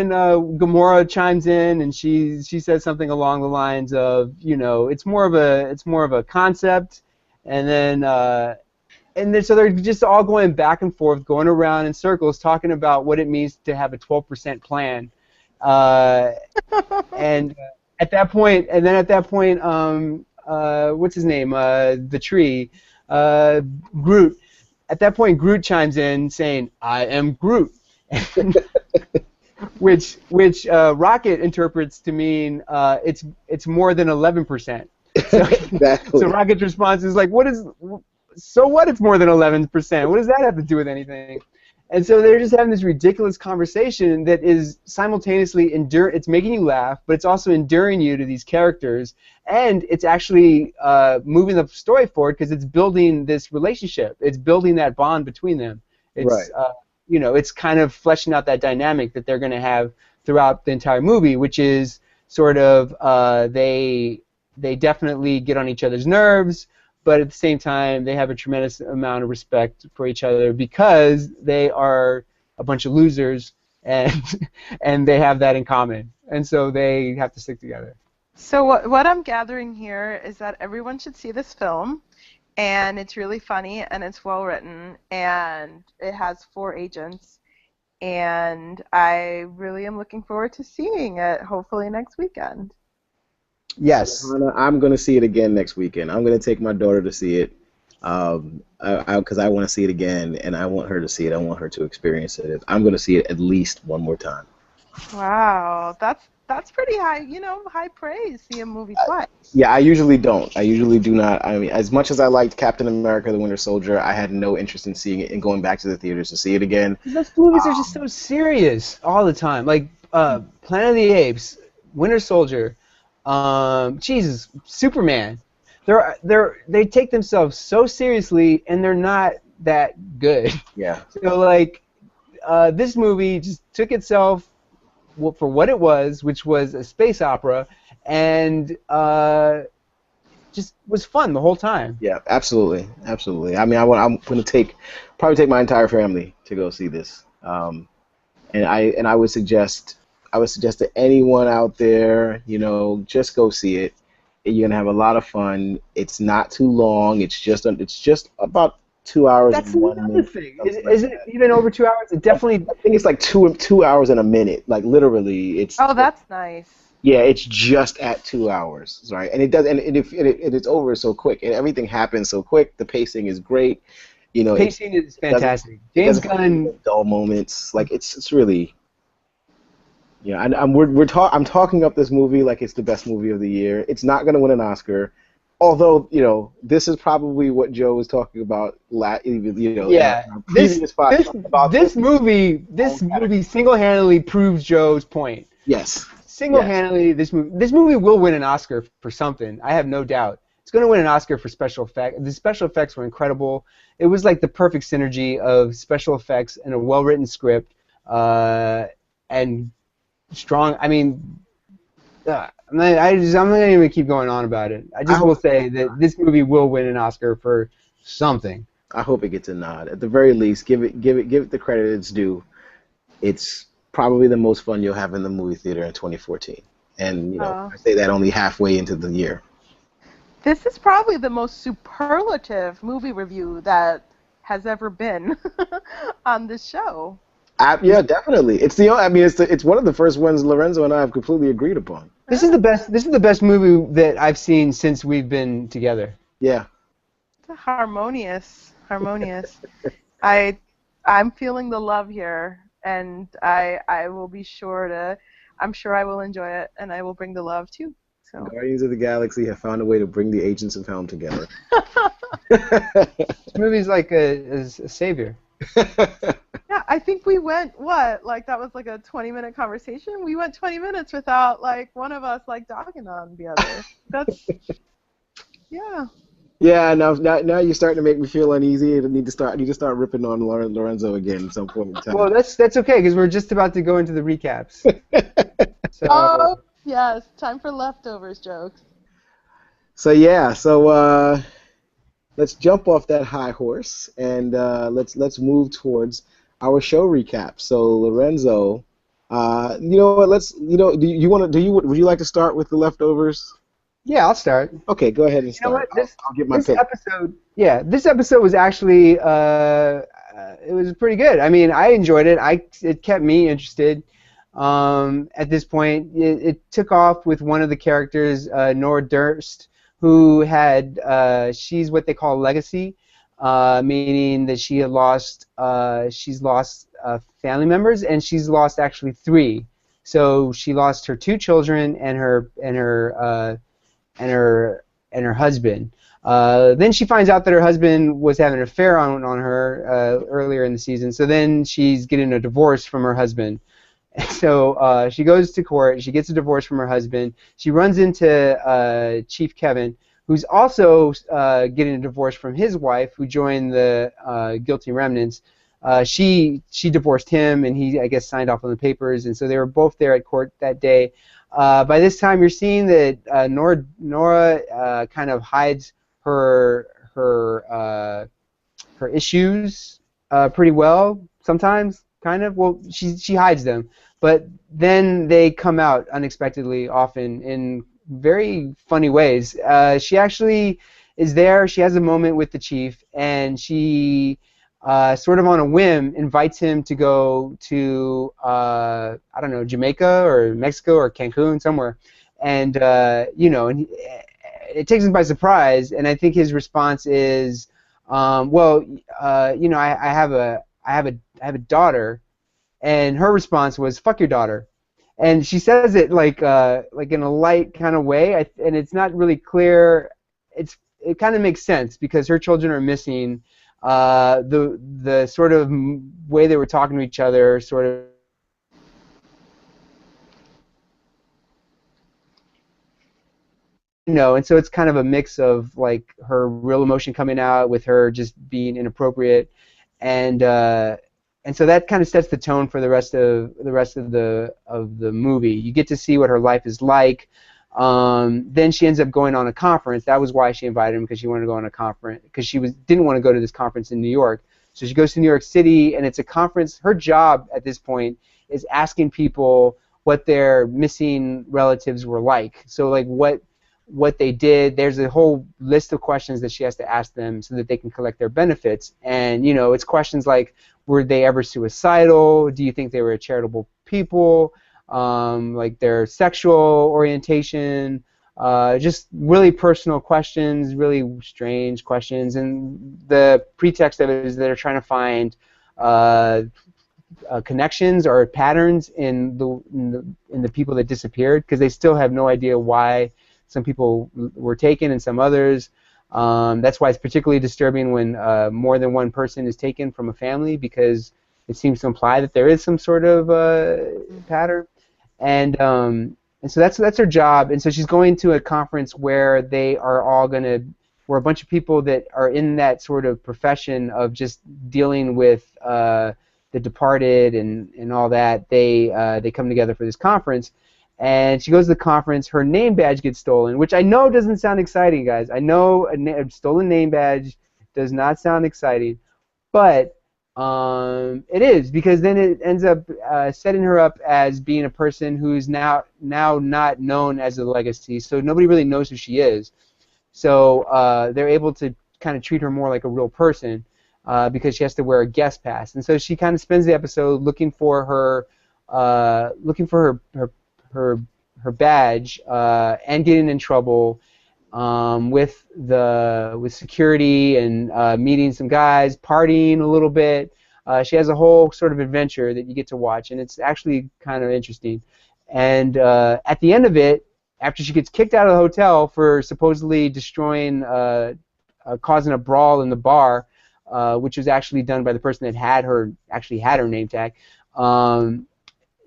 Gamora chimes in and she says something along the lines of, it's more of a concept, and then so they're just all going back and forth, going around in circles, talking about what it means to have a 12% plan. Uh, and at that point, what's his name? The tree, uh, Groot. At that point, Groot chimes in saying, "I am Groot," which Rocket interprets to mean it's more than 11%. So, so Exactly. Rocket's response is like, so what? It's more than 11%. What does that have to do with anything? And so they're just having this ridiculous conversation that is simultaneously it's making you laugh, but it's also endearing you to these characters, and it's actually moving the story forward because it's building this relationship. It's building that bond between them. Right. It's kind of fleshing out that dynamic that they're going to have throughout the entire movie, which is sort of they definitely get on each other's nerves, but at the same time, they have a tremendous amount of respect for each other because they are a bunch of losers, and and they have that in common, and so they have to stick together. So what I'm gathering here is that everyone should see this film, and it's really funny and it's well written and it has four agents, and I really am looking forward to seeing it hopefully next weekend. So, Yes. Hannah, I'm gonna see it again next weekend. I'm gonna take my daughter to see it, because I want to see it again, and I want her to see it. I want her to experience it. I'm gonna see it at least one more time. Wow, that's pretty high, high praise. See a movie twice. Yeah, I usually don't. I usually do not. I mean, as much as I liked Captain America: The Winter Soldier, I had no interest in seeing it and going back to the theaters to see it again. Those movies are just so serious all the time. Like Planet of the Apes, Winter Soldier, Jesus, Superman. They take themselves so seriously, and they're not that good. Yeah. So like, this movie just took itself for what it was, which was a space opera, and just was fun the whole time. Yeah, absolutely, absolutely. I mean, I'm going to probably take my entire family to go see this. And I would suggest to anyone out there, just go see it. You're gonna have a lot of fun. It's not too long. It's just about 2 hours That's and one another minute, thing. something like Is it that. even over 2 hours? It definitely. I think it's like two hours and a minute. Like literally, Oh, that's nice. yeah, it's just at 2 hours, right? And it does, and it's over so quick, and everything happens so quick. The pacing is great. You know, Pacing is fantastic. it James doesn't have any Gunn. dull moments. Like it's really. Yeah, I'm talking up this movie like it's the best movie of the year. It's not going to win an Oscar, although this is probably what Joe was talking about. In Yeah, our this previous podcast this about this movie own this category. movie single-handedly proves Joe's point. Yes, Single-handedly, this movie will win an Oscar for something. I have no doubt. It's going to win an Oscar for special effects. The special effects were incredible. It was like the perfect synergy of special effects and a well-written script, and strong. I mean, I'm not even keep going on about it. I just will say that this movie will win an Oscar for something. I hope it gets a nod. At the very least, give it the credit it's due. It's probably the most fun you'll have in the movie theater in 2014, and I say that only halfway into the year. This is probably the most superlative movie review that has ever been on this show. Yeah, definitely. It's it's one of the first ones Lorenzo and I have completely agreed upon. This is the best. This is the best movie that I've seen since we've been together. Yeah. It's harmonious. I'm feeling the love here, and I will be sure to. I'm sure I will enjoy it, and I will bring the love too. So. Guardians of the Galaxy have found a way to bring the Agents of Helm together. This movie's like a savior. Yeah, I think we went, that was like a 20-minute conversation? We went 20 minutes without, one of us, dogging on the other. That's, yeah. Yeah, now you're starting to make me feel uneasy. I need to start ripping on Lorenzo again at some point in time. Well, that's okay, because we're just about to go into the recaps. So. Oh, yes, time for leftovers jokes. So, let's jump off that high horse and let's move towards our show recap. So Lorenzo, you know what? Would you like to start with the leftovers? Yeah, I'll start. Okay, go ahead and start. You know what? I'll get my pick. This episode was actually it was pretty good. I mean, I enjoyed it. It kept me interested. At this point, it took off with one of the characters, Nora Durst, who had she's what they call legacy, meaning that she's lost family members, and she's lost actually 3. So she lost her 2 children and her husband. Then she finds out that her husband was having an affair on her earlier in the season. So then she's getting a divorce from her husband. So she goes to court. She gets a divorce from her husband. She runs into Chief Kevin, who's also getting a divorce from his wife, who joined the Guilty Remnants. She divorced him, and he, I guess, signed off on the papers. And so they were both there at court that day. By this time, you're seeing that Nora kind of hides her issues pretty well sometimes. Kind of. Well, she hides them, but then they come out unexpectedly, often in very funny ways. She actually is there. She has a moment with the chief, and she sort of on a whim invites him to go to I don't know, Jamaica or Mexico or Cancun, somewhere, and and it takes him by surprise. And I think his response is, I have a daughter, and her response was, "Fuck your daughter," and she says it like in a light kind of way, and it's not really clear. It kind of makes sense because her children are missing. The sort of way they were talking to each other, sort of. And so it's kind of a mix of like her real emotion coming out with her just being inappropriate, and so that kind of sets the tone for the rest of the movie. You get to see what her life is like. Then she ends up going on a conference. That was why she invited him, because she wanted to go on a conference, because she didn't want to go to this conference in New York. So she goes to New York City, and it's a conference. Her job at this point is asking people what their missing relatives were like. So like what they did. There's a whole list of questions that she has to ask them so that they can collect their benefits. And it's questions like, were they ever suicidal? Do you think they were charitable people? Like their sexual orientation, just really personal questions, really strange questions, and the pretext of it is they're trying to find connections or patterns in the people that disappeared, because they still have no idea why some people were taken and some others. That's why it's particularly disturbing when more than one person is taken from a family, because it seems to imply that there is some sort of pattern. And so that's her job. And so she's going to a conference where they are all going to, where a bunch of people that are in that sort of profession of just dealing with the departed and all that, they come together for this conference. And she goes to the conference. Her name badge gets stolen, which I know doesn't sound exciting, guys. I know a stolen name badge does not sound exciting, but it is, because then it ends up setting her up as being a person who's now not known as a legacy, so nobody really knows who she is. So they're able to kind of treat her more like a real person because she has to wear a guest pass, and so she kind of spends the episode looking for her badge and getting in trouble with security and meeting some guys, partying a little bit. She has a whole sort of adventure that you get to watch, and it's actually kind of interesting. And at the end of it, after she gets kicked out of the hotel for supposedly destroying, causing a brawl in the bar, which was actually done by the person that had her name tag,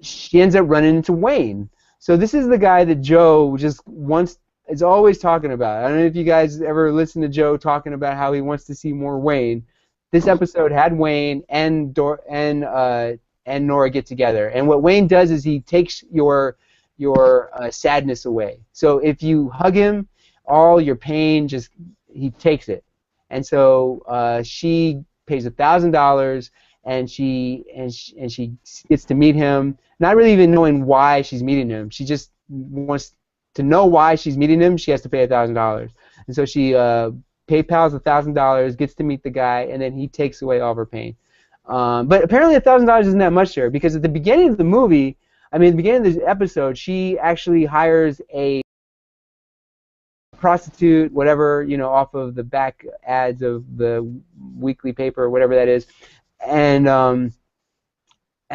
she ends up running into Wayne. So this is the guy that Joe just is always talking about. I don't know if you guys ever listen to Joe talking about how he wants to see more Wayne. This episode had Wayne and Nora get together, and what Wayne does is he takes your sadness away. So if you hug him, all your pain he takes it. And so she pays $1,000, and she gets to meet him, not really even knowing why she's meeting him. She just wants to know why she's meeting him. She has to pay $1,000, and so she PayPal's $1,000, gets to meet the guy, and then he takes away all of her pain. But apparently $1,000 isn't that much to her, because at the beginning of the movie, the beginning of this episode, she actually hires a prostitute, whatever, off of the back ads of the weekly paper or whatever that is, and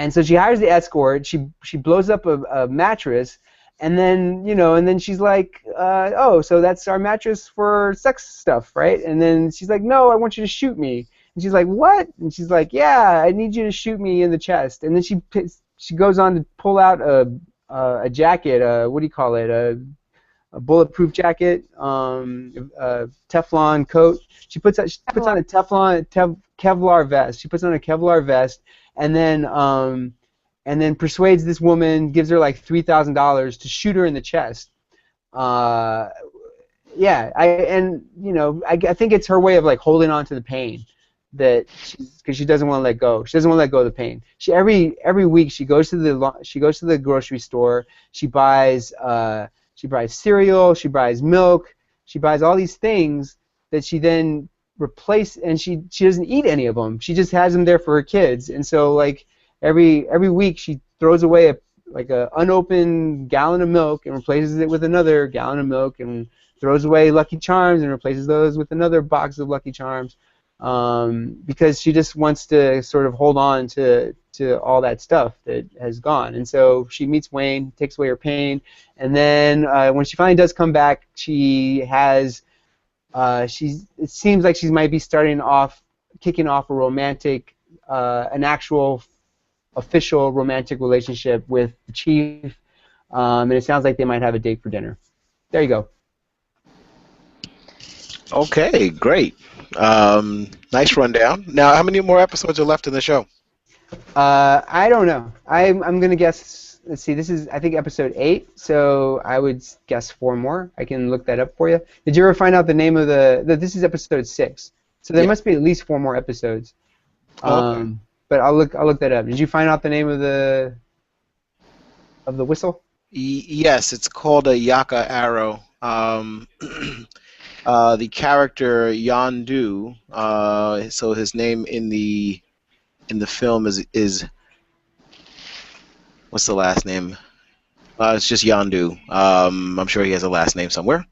so she hires the escort. She blows up a mattress, and then she's like, oh, so that's our mattress for sex stuff, right? And then she's like, no, I want you to shoot me. And she's like, what? And she's like, yeah, I need you to shoot me in the chest. And then she goes on to pull out a jacket, what do you call it? A bulletproof jacket, a Teflon coat. She puts on a Kevlar vest. She puts on a Kevlar vest, and then persuades this woman, gives her like $3,000 to shoot her in the chest. I think it's her way of like holding on to the pain, because she doesn't want to let go. She doesn't want to let go of the pain. Every week she goes to the grocery store. She buys cereal. She buys milk. She buys all these things that she then replaces, and she doesn't eat any of them. She just has them there for her kids. And so like every week she throws away a unopened gallon of milk and replaces it with another gallon of milk, and throws away Lucky Charms and replaces those with another box of Lucky Charms, because she just wants to sort of hold on to all that stuff that has gone. And so she meets Wayne, takes away her pain, and then when she finally does come back, it seems like she might be kicking off a romantic, an actual official romantic relationship with the chief, and it sounds like they might have a date for dinner. There you go. Okay, great. Nice rundown. Now, how many more episodes are left in the show? I don't know. I'm gonna guess. Let's see. This is, I think, episode 8. So I would guess 4 more. I can look that up for you. Did you ever find out the name of this is episode 6. So there must be at least 4 more episodes. Okay. But I'll look that up. Did you find out the name of the whistle? Yes, it's called a Yaka arrow. The character Yondu, so his name in the film is what's the last name? It's just Yondu. I'm sure he has a last name somewhere.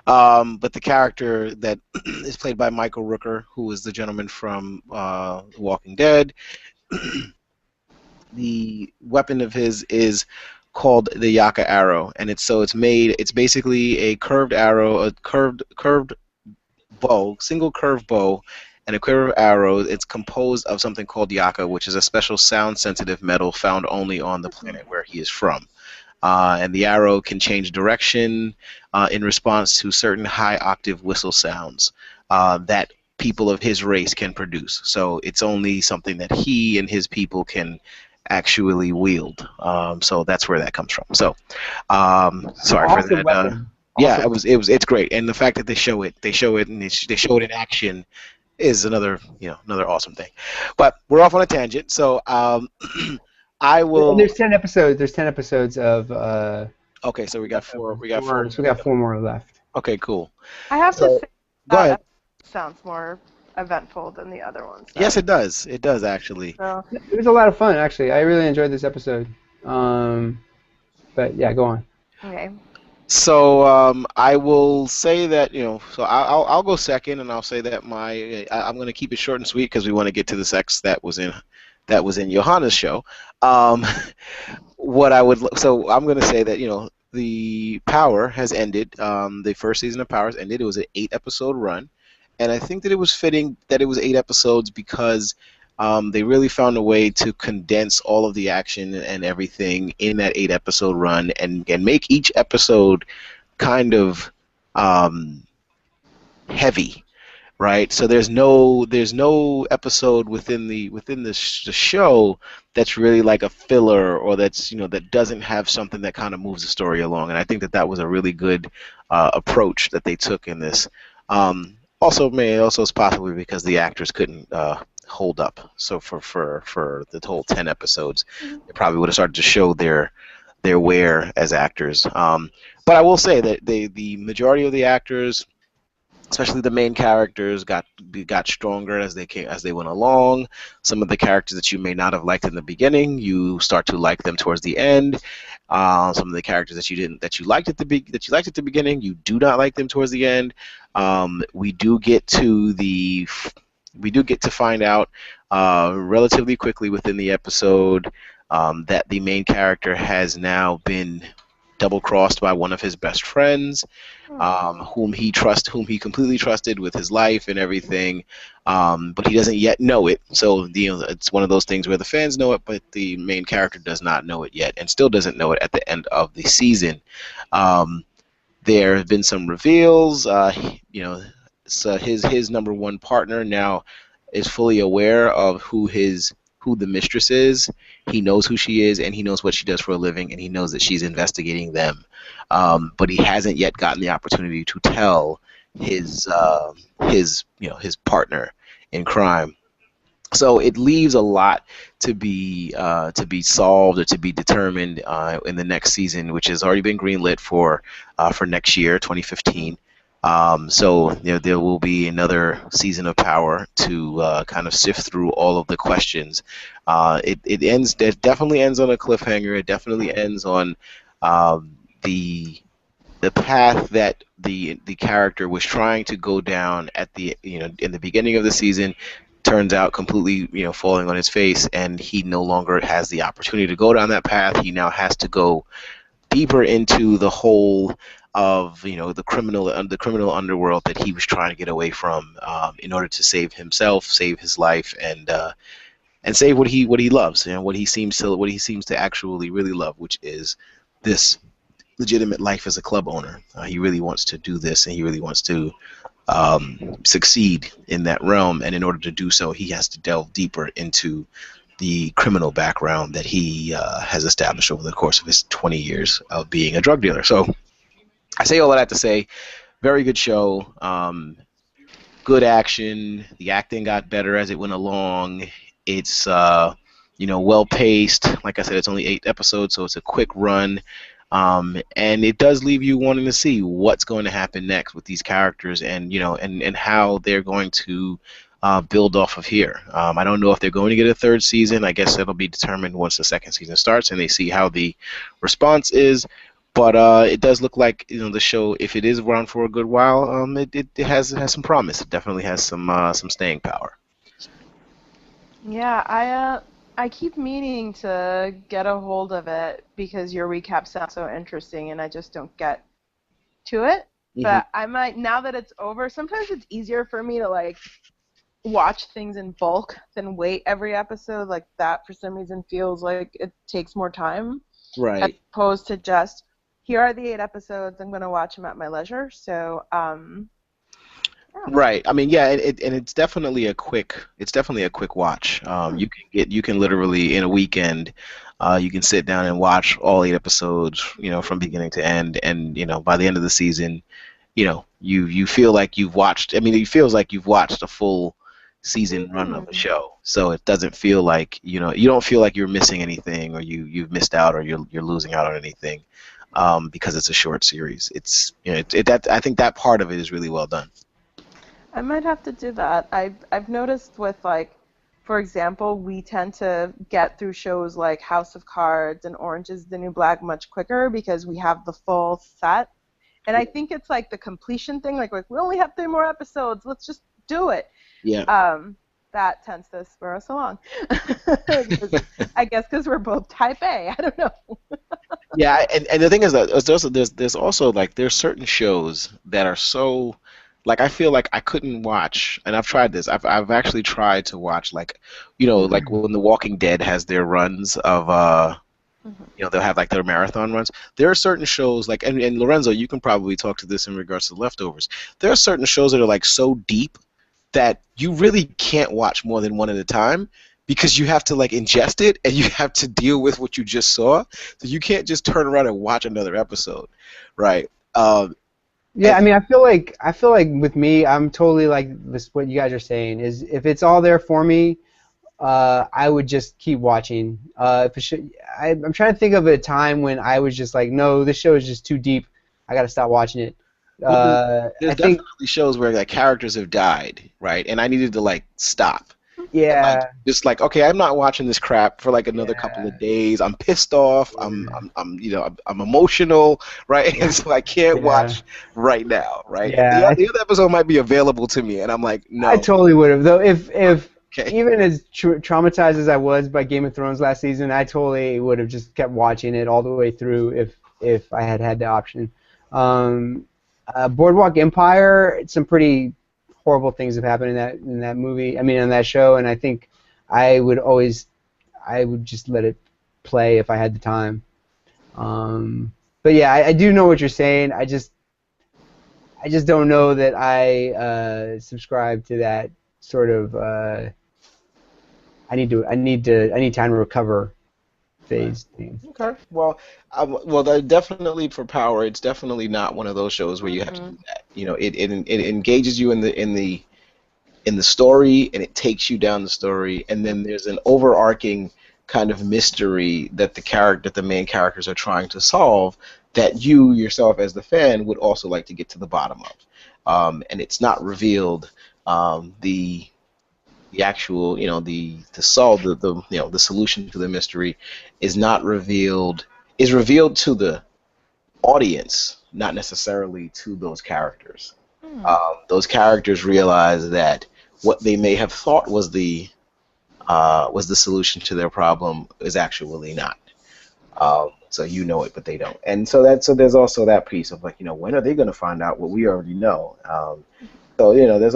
But the character that is played by Michael Rooker, who is the gentleman from Walking Dead, the weapon of his is called the Yaka arrow, and it's basically a curved arrow, a curved bow, single curved bow, and a quiver of arrows. It's composed of something called Yaka, which is a special sound-sensitive metal found only on the planet where he is from. And the arrow can change direction in response to certain high-octave whistle sounds that people of his race can produce. So it's only something that he and his people can actually wield. So that's where that comes from. So sorry for Awesome that. weapon. Yeah, Awesome. it's great, and the fact that they show it, and they show it in action is another awesome thing. But we're off on a tangent, so I will. And there's 10 episodes. There's 10 episodes of. Okay, so we got four. We got four. four. So we got 4 more left. Okay, cool. I have to say Go ahead. that sounds more eventful than the other ones. So. Yes, it does. It does actually. So, It was a lot of fun, actually. I really enjoyed this episode. But yeah, go on. okay. So I will say that so I'll go second, and I'll say that I'm going to keep it short and sweet because we want to get to the sex that was in Johanna's show. So I'm going to say that the Power has ended. The first season of Power has ended. It was an 8-episode run, and I think that it was fitting that it was 8 episodes because they really found a way to condense all of the action and everything in that 8-episode run, and make each episode kind of heavy, right? So there's no episode within the show that's really like a filler, or that's that doesn't have something that kind of moves the story along. And I think that was a really good approach that they took in this. Also is possibly because the actors couldn't hold up. So for the whole 10 episodes, they probably would have started to show their wear as actors. But I will say that the majority of the actors, especially the main characters, got stronger as they went along. Some of the characters that you may not have liked in the beginning, you start to like them towards the end. Some of the characters that you liked at the beginning, you do not like them towards the end. We do get to find out relatively quickly within the episode that the main character has now been double-crossed by one of his best friends, whom he completely trusted with his life and everything, but he doesn't yet know it. So it's one of those things where the fans know it, but the main character does not know it yet, and still doesn't know it at the end of the season. There have been some reveals. So his number one partner now is fully aware of who the mistress is. He knows who she is, and he knows what she does for a living, and he knows that she's investigating them. But he hasn't yet gotten the opportunity to tell his partner in crime. So it leaves a lot to be solved or to be determined in the next season, which has already been greenlit for next year, 2015. So there will be another season of Power to kind of sift through all of the questions. It definitely ends on a cliffhanger. It definitely ends on the path that the character was trying to go down at in the beginning of the season. Turns out completely falling on his face, and he no longer has the opportunity to go down that path. He now has to go deeper into the hole of the criminal underworld that he was trying to get away from, in order to save himself, save his life, and save what he loves, what he seems to actually really love, which is this legitimate life as a club owner. He really wants to do this, and he really wants to succeed in that realm, and in order to do so, he has to delve deeper into the criminal background that he has established over the course of his 20 years of being a drug dealer. So I say all of that to say, very good show, good action. The acting got better as it went along. It's well paced. Like I said, it's only 8 episodes, so it's a quick run. And it does leave you wanting to see what's going to happen next with these characters, and and how they're going to build off of here. I don't know if they're going to get a third season. I guess it'll be determined once the second season starts and they see how the response is. But it does look like the show, if it is around for a good while, it has some promise. It definitely has some staying power. Yeah, I keep meaning to get a hold of it because your recap sounds so interesting, and I just don't get to it. But I might, now that it's over. Sometimes it's easier for me to like watch things in bulk than wait every episode. Like that, for some reason, feels like it takes more time. As Right. opposed to just, here are the 8 episodes. I'm gonna watch them at my leisure. So yeah. Right. I mean, yeah, and it's definitely a quick watch. You can literally in a weekend, you can sit down and watch all 8 episodes, from beginning to end, and by the end of the season, you feel like you've watched. I mean, it feels like you've watched a full season run of a show. So it doesn't feel like you don't feel like you're missing anything, or you've missed out, or you're losing out on anything, because it's a short series. It's that I think that part of it is really well done. I might have to do that. I've noticed with, like, for example, we tend to get through shows like House of Cards and Orange is the New Black much quicker because we have the full set. And I think it's like the completion thing, like we only have 3 more episodes, let's just do it. Yeah. That tends to spur us along. I guess because we're both type A. I don't know. Yeah, and the thing is that there's also like there's certain shows that are so like I feel like I couldn't watch, and I've tried this. I've actually tried to watch like like when The Walking Dead has their runs of they'll have like their marathon runs. There are certain shows like and Lorenzo, you can probably talk to this in regards to Leftovers. There are certain shows that are like so deep that you really can't watch more than one at a time because you have to like ingest it and you have to deal with what you just saw. So you can't just turn around and watch another episode, right? Yeah, I mean, I feel like with me, I'm totally like this. What you guys are saying is, if it's all there for me, I would just keep watching. If it should, I'm trying to think of a time when I was just like, no, this show is just too deep. I got to stop watching it. There's I think, definitely shows where like characters have died, right? And I needed to like stop. yeah, Like, just like, okay, I'm not watching this crap for like another couple of days. I'm pissed off. I'm emotional, right? And so I can't watch right now, right? Yeah, The other episode might be available to me, and I'm like, no. I totally would have, though. If Okay. even as traumatized as I was by Game of Thrones last season, I totally would have just kept watching it all the way through if I had had the option. Boardwalk Empire, some pretty horrible things have happened in that movie. I mean, in that show, and I think I would just let it play if I had the time. But yeah, I do know what you're saying. I just don't know that I subscribe to that sort of. I need time to recover phase thing. Okay. Well, definitely for Power, it's definitely not one of those shows where you have to do that. It engages you in the story, and it takes you down the story, and then there's an overarching kind of mystery that the main characters are trying to solve that you yourself as the fan would also like to get to the bottom of. And it's not revealed. The actual, the solve the solution to the mystery is not revealed. Is revealed to the audience, not necessarily to those characters. Those characters realize that what they may have thought was the solution to their problem is actually not. So you know it, but they don't. And so there's also that piece of like, when are they going to find out what we already know? So there's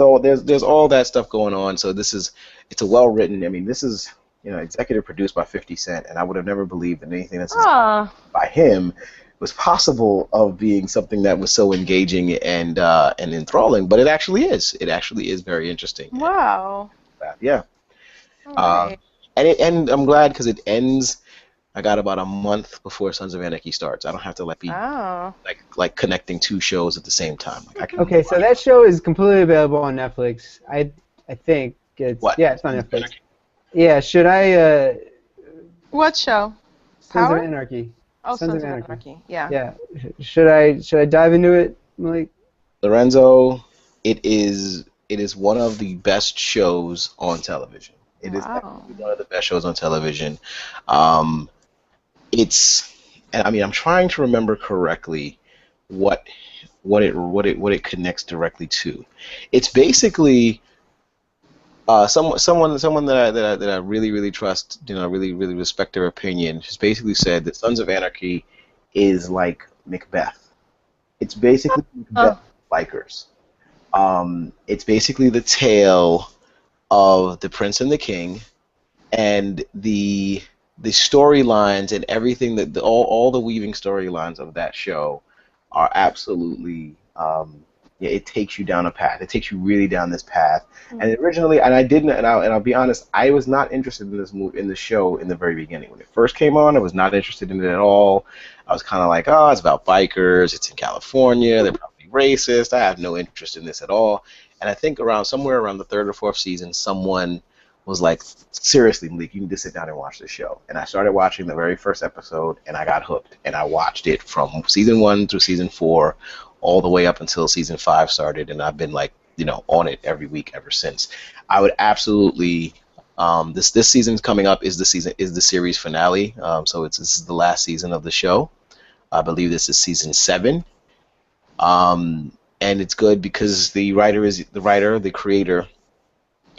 all that stuff going on. So it's a well written. I mean, this is executive produced by 50 Cent, and I would have never believed that anything that's by him was possible of being something that was so engaging and enthralling. But it actually is. It actually is very interesting. Wow. Yeah. Right. And I'm glad because it ends. I got about a month before Sons of Anarchy starts. I don't have to be like connecting 2 shows at the same time. Like, I can Okay, so that show is completely available on Netflix. I think it's What? Yeah, it's on Netflix. Yeah, should I What show? Sons Power? of Anarchy? Oh, Sons of Anarchy. Yeah. Yeah. Should I dive into it, Malik? Lorenzo, it is it is one of the best shows on television. It is Wow. definitely one of the best shows on television. Um, it's, and I mean, I'm trying to remember correctly what what it connects directly to. It's basically someone that I really trust, really respect their opinion, has basically said that Sons of Anarchy is like Macbeth. It's basically Macbeth Oh, bikers. It's basically the tale of the Prince and the King, and the storylines and everything that all the weaving storylines of that show are absolutely yeah, it takes you down a path. It takes you really down this path. And originally, and I didn't, and I'll be honest, I was not interested in this movie, in the show in the very beginning. When it first came on, I was not interested in it at all. I was kind of like, oh, it's about bikers. It's in California. They're probably racist. I have no interest in this at all. And I think around somewhere around the third or fourth season, someone was like, seriously, Malik, you need to sit down and watch this show. And I started watching the very first episode, and I got hooked. And I watched it from season 1 through season 4, all the way up until season 5 started, and I've been like, on it every week ever since. I would absolutely. This season's coming up is the series finale. So this is the last season of the show. I believe this is season 7. And it's good because the creator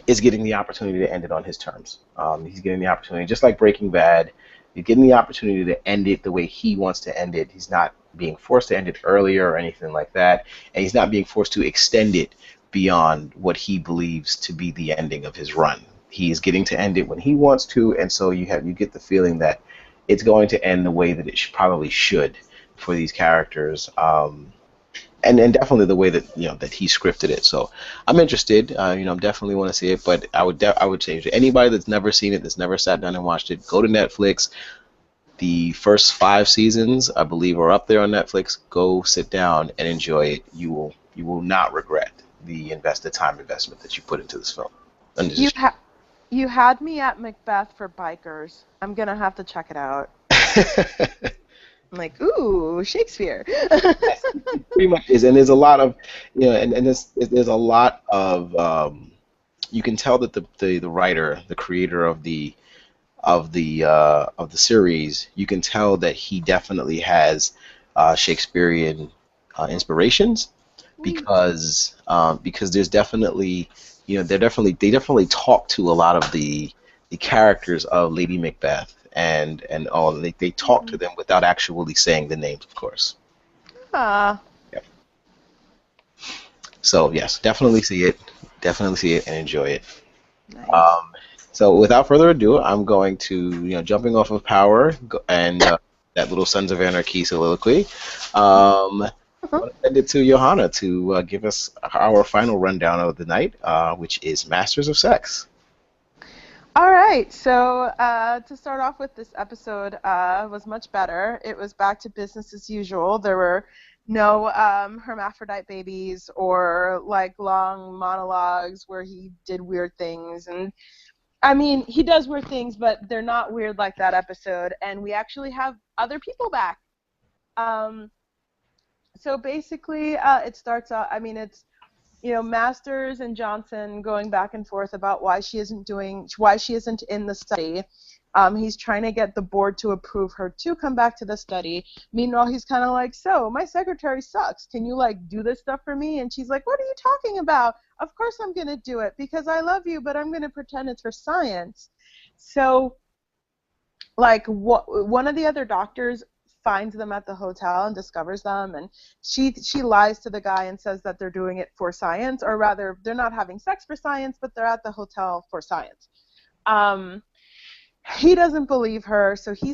is getting the opportunity to end it on his terms. He's getting the opportunity, just like Breaking Bad, he's getting the opportunity to end it the way he wants to end it. He's not being forced to end it earlier or anything like that, and he's not being forced to extend it beyond what he believes to be the ending of his run. He is getting to end it when he wants to, and so you get the feeling that it's going to end the way that it probably should for these characters. And definitely the way that that he scripted it. So I'm interested. I'm definitely want to see it. But I would say to anybody that's never seen it, that's never sat down and watched it, go to Netflix. The first 5 seasons, I believe, are up there on Netflix. Go sit down and enjoy it. You will not regret the time investment that you put into this film. And it's you just- ha you had me at Macbeth for bikers. I'm gonna have to check it out. I'm like, ooh, Shakespeare. pretty much is, and there's a lot of and there's a lot of you can tell that the writer, the creator of the series, you can tell that he definitely has Shakespearean inspirations, because there's definitely they definitely talk to a lot of the characters of Lady Macbeth, and all they talk to them without actually saying the names, of course. Ah, Yep. So yes, definitely see it, and enjoy it. nice. So without further ado, I'm going to, jumping off of Power and that little Sons of Anarchy soliloquy, I want to send it to Johanna to give us our final rundown of the night, which is Masters of Sex. All right, so to start off with, this episode was much better. It was back to business as usual. There were no hermaphrodite babies or like long monologues where he did weird things. And I mean, he does weird things, but they're not weird like that episode. And we actually have other people back. So basically, it starts out. I mean, it's Masters and Johnson going back and forth about why she isn't in the study. He's trying to get the board to approve her to come back to the study. Meanwhile, he's kind of like, so my secretary sucks. Can you like do this stuff for me? And she's like, what are you talking about? Of course I'm gonna do it because I love you, but I'm gonna pretend it's for science. So like one of the other doctors finds them at the hotel and discovers them, and she lies to the guy and says that they're doing it for science, or rather they're not having sex for science, but they're at the hotel for science. He doesn't believe her, so he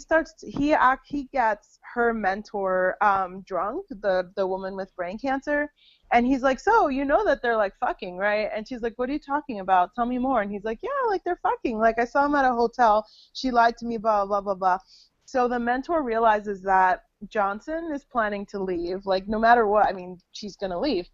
gets her mentor drunk, the woman with brain cancer, and he's like, so you know that they're like fucking, right? And she's like, what are you talking about? Tell me more. And he's like, yeah, like they're fucking, like I saw them at a hotel, she lied to me, blah blah blah blah. So the mentor realizes that Johnson is planning to leave, like no matter what. I mean, she's gonna leave.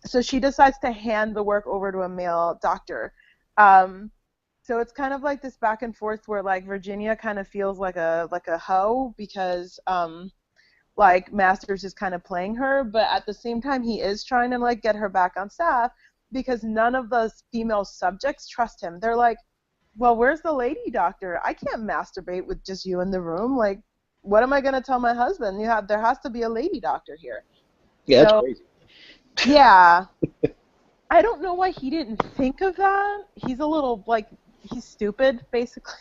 So she decides to hand the work over to a male doctor. So it's kind of like this back and forth where like Virginia kind of feels like a hoe because like Masters is kind of playing her, but at the same time he is trying to like get her back on staff because none of the female subjects trust him. They're like, well, where's the lady doctor? I can't masturbate with just you in the room. Like, what am I going to tell my husband? There has to be a lady doctor here. Yeah, that's So, crazy. yeah. I don't know why he didn't think of that. He's a little, like, he's stupid, basically,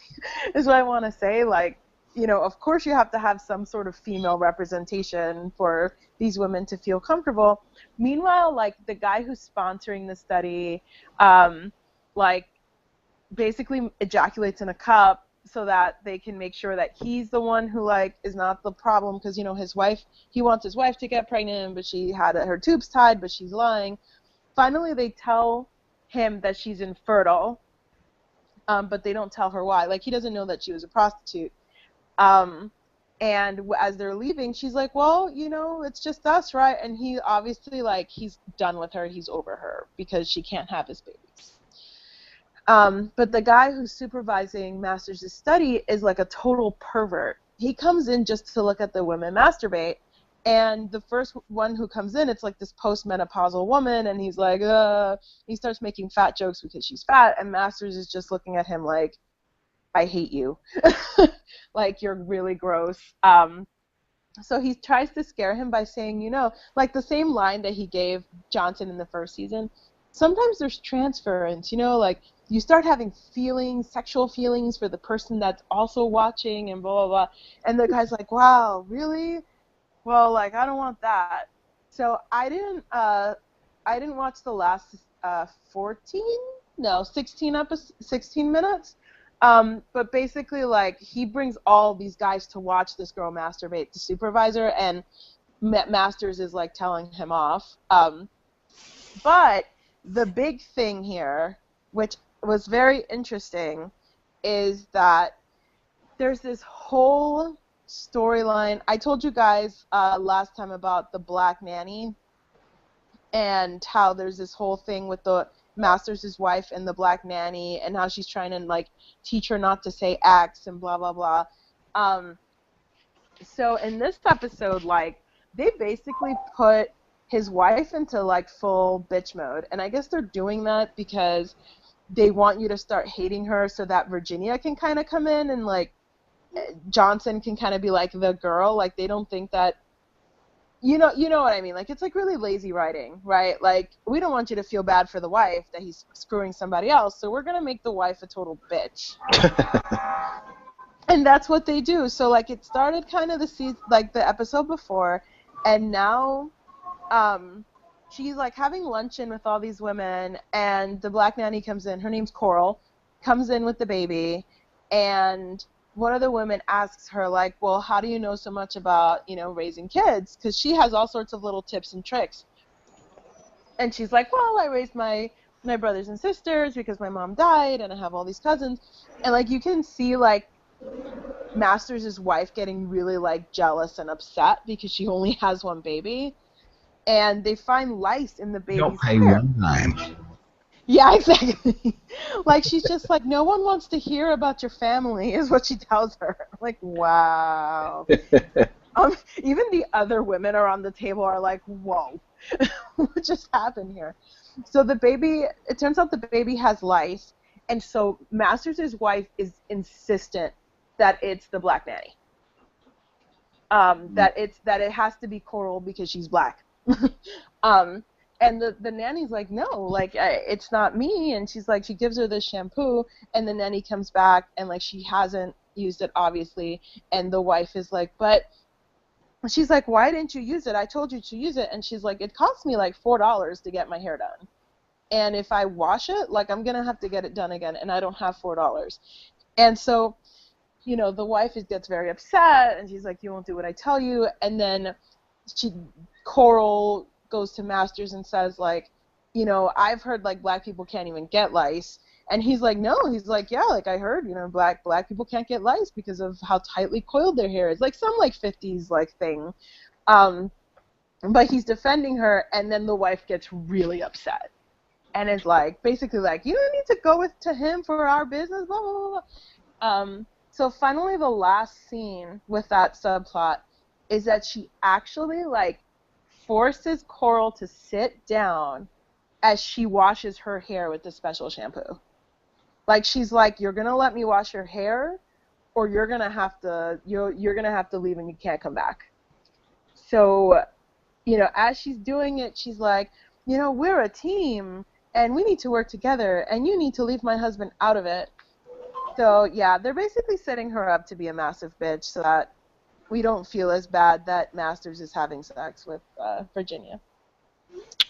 is what I want to say. Like, you know, of course you have to have some sort of female representation for these women to feel comfortable. Meanwhile, like, the guy who's sponsoring the study, like, basically ejaculates in a cup so that they can make sure that he's the one who, like, is not the problem because, you know, his wife, he wants his wife to get pregnant, but she had her tubes tied, but she's lying. Finally, they tell him that she's infertile, but they don't tell her why. Like, he doesn't know that she was a prostitute. And as they're leaving, she's like, well, you know, it's just us, right? And he obviously, like, he's done with her. He's over her because she can't have his babies. But the guy who's supervising Masters' study is, like, a total pervert. He comes in just to look at the women masturbate. And the first one who comes in, it's like this postmenopausal woman, and he's like, he starts making fat jokes because she's fat, and Masters is just looking at him like, I hate you. Like, you're really gross. So he tries to scare him by saying, you know, like the same line that he gave Johnson in the first season, sometimes there's transference, you know, like you start having feelings, sexual feelings for the person that's also watching and blah, blah, blah. And the guy's like, wow, really? Well, like, I don't want that. So I didn't watch the last 16 minutes. But basically, like, he brings all these guys to watch this girl masturbate, the supervisor, and Masters is, like, telling him off. But the big thing here, which was very interesting, is that there's this whole storyline. I told you guys last time about the black nanny and how there's this whole thing with the Masters' wife and the black nanny and how she's trying to, like, teach her not to say X and blah, blah, blah. So in this episode, like, they basically put his wife into, like, full bitch mode. And I guess they're doing that because they want you to start hating her so that Virginia can kind of come in and, like, Johnson can kind of be like the girl. Like, they don't think that, you know what I mean. Like, it's like really lazy writing, right? Like, we don't want you to feel bad for the wife that he's screwing somebody else, so we're gonna make the wife a total bitch. And that's what they do. So, like, it started kind of the episode before, and now she's, like, having luncheon with all these women, and the black nanny comes in. Her name's Coral, comes in with the baby, and one of the women asks her, like, well, how do you know so much about, you know, raising kids? Because she has all sorts of little tips and tricks. And she's like, well, I raised my brothers and sisters because my mom died, and I have all these cousins. And, like, you can see, like, Masters' wife getting really, like, jealous and upset because she only has one baby. And they find lice in the baby's Don't pay hair. one dime. Yeah, exactly. Like, she's just like, no one wants to hear about your family, is what she tells her. Like, wow. Even the other women around the table are like, whoa, what just happened here? So the baby, it turns out the baby has lice, and so Masters' wife is insistent that it's the black nanny. That it has to be Coral because she's black. And the nanny's like, no, like, it's not me. And she's like, she gives her this shampoo, and the nanny comes back, and, like, she hasn't used it, obviously. And the wife is like, but, she's like, why didn't you use it? I told you to use it. And she's like, it cost me, like, $4 to get my hair done. And if I wash it, like, I'm going to have to get it done again, and I don't have $4. And so, you know, the wife gets very upset, and she's like, you won't do what I tell you. And then Coral goes to Masters and says, like, you know, I've heard, like, black people can't even get lice. And he's like, no. He's like, yeah, like, I heard, you know, black people can't get lice because of how tightly coiled their hair is. Like, some, like, 50s, like, thing. But he's defending her, and then the wife gets really upset. And is like, basically like, you don't need to go to him for our business, blah, blah, blah, blah. So finally the last scene with that subplot is that she actually, like, forces Coral to sit down as she washes her hair with the special shampoo. Like, she's like, you're going to let me wash your hair, or you're going to have to, you're going to have to leave and you can't come back. So, as she's doing it, she's like, we're a team, and we need to work together, and you need to leave my husband out of it. So, yeah, they're basically setting her up to be a massive bitch so that we don't feel as bad that Masters is having sex with Virginia.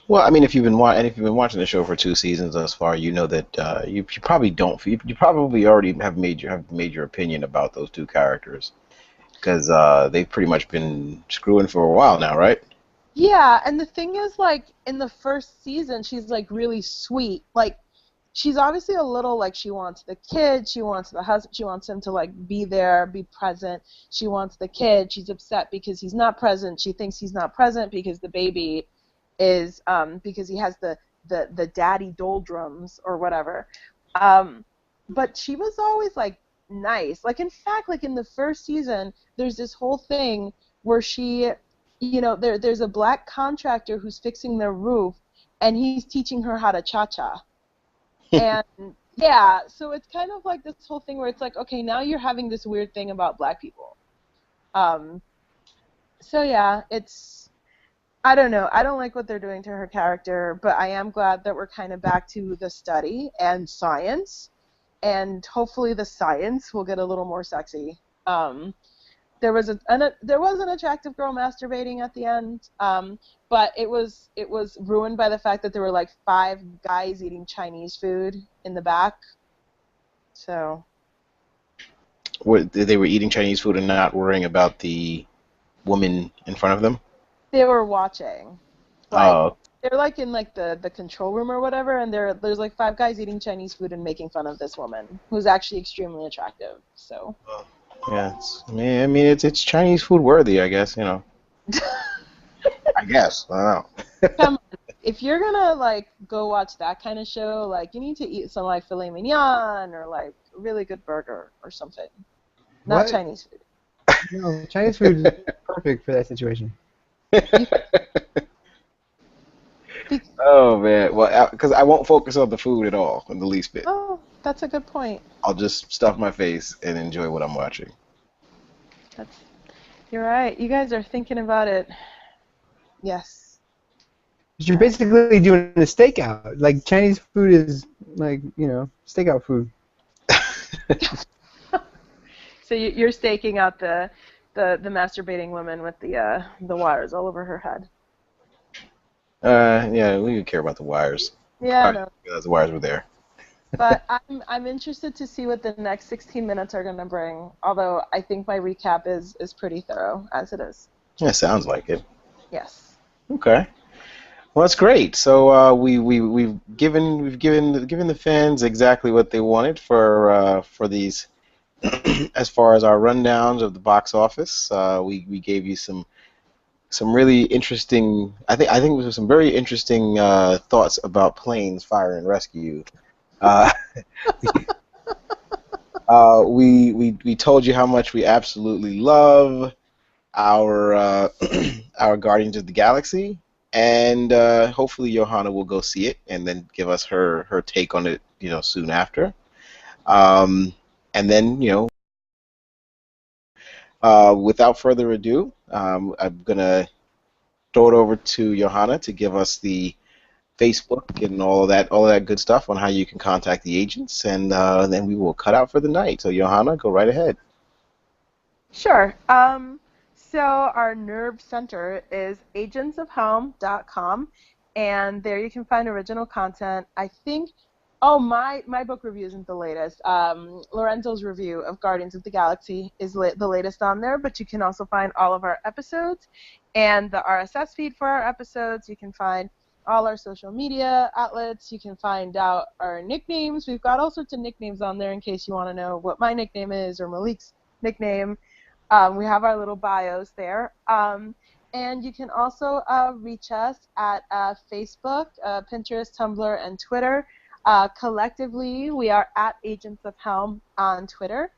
Well, I mean, if you've been watching the show for 2 seasons thus far, you know that you probably don't. You probably already have made your opinion about those two characters because they've pretty much been screwing for a while now, right? Yeah, and the thing is, like, in the first season, she's, like, really sweet. Like, she's obviously a little, like, she wants the kid, she wants the husband, she wants him to, like, be there, be present. She wants the kid. She's upset because he's not present. She thinks he's not present because the baby is, because he has the daddy doldrums or whatever. But she was always, like, nice. Like, in fact, like, in the first season, there's this whole thing where she, there's a black contractor who's fixing their roof, and he's teaching her how to cha-cha. And, yeah, so it's kind of like this whole thing where it's like, okay, now you're having this weird thing about black people. So, yeah, I don't know. I don't like what they're doing to her character, but I am glad that we're kind of back to the study and science, and hopefully the science will get a little more sexy. There was an attractive girl masturbating at the end, but it was ruined by the fact that there were like 5 guys eating Chinese food in the back. So. They were eating Chinese food and not worrying about the woman in front of them? They were watching. Oh. They're like in like the control room or whatever, and there's like 5 guys eating Chinese food and making fun of this woman who's actually extremely attractive. So. Yeah, I mean, it's Chinese food worthy, I guess, I guess. I don't know. Come on. If you're gonna like go watch that kind of show, like you need to eat some like filet mignon or like a really good burger or something. Not Chinese food. No, Chinese food is perfect for that situation. Oh man, well, because I won't focus on the food at all in the least bit. Oh, that's a good point. I'll just stuff my face and enjoy what I'm watching. You're right. You guys are thinking about it. Yes. You're basically doing a stakeout. Like Chinese food is like stakeout food. So you're staking out the masturbating woman with the wires all over her head. Yeah, we didn't care about the wires. Yeah, I know. The wires were there. But I'm interested to see what the next 16 minutes are going to bring. Although I think my recap is pretty thorough as it is. Yeah, sounds like it. Yes. Okay. Well, that's great. So we've given the fans exactly what they wanted for these. As far as our rundowns of the box office, we gave you some really interesting. I think it was some very interesting thoughts about planes, fire, and rescue. We told you how much we absolutely love our our Guardians of the Galaxy, and hopefully Johanna will go see it and then give us her take on it, soon after. And then, without further ado, I'm gonna throw it over to Johanna to give us the Facebook and all that good stuff on how you can contact the agents, and then we will cut out for the night. So Johanna, go right ahead. Sure. So our NERV center is agentsofhome.com, and there you can find original content. I think, my book review isn't the latest. Lorenzo's review of Guardians of the Galaxy is the latest on there, but you can also find all of our episodes and the RSS feed for our episodes. You can find all our social media outlets. You can find out our nicknames. We've got all sorts of nicknames on there in case you want to know what my nickname is or Malik's nickname. We have our little bios there. And you can also reach us at Facebook, Pinterest, Tumblr, and Twitter. Collectively, we are at Agents of Helm on Twitter.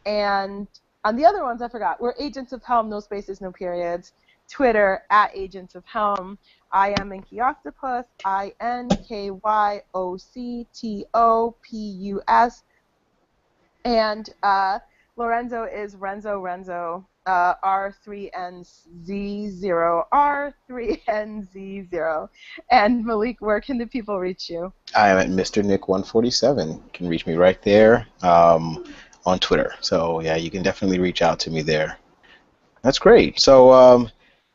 And On the other ones, I forgot. We're Agents of Helm, no spaces, no periods. Twitter, @Agents of Helm. I am Inky Octopus, INKYOCTOPUS. And Lorenzo is Renzo, R3NZ0, R3NZ0. And Malik, where can the people reach you? I am at Mr. Nick 147. You can reach me right there on Twitter. So yeah, you can definitely reach out to me there. That's great. So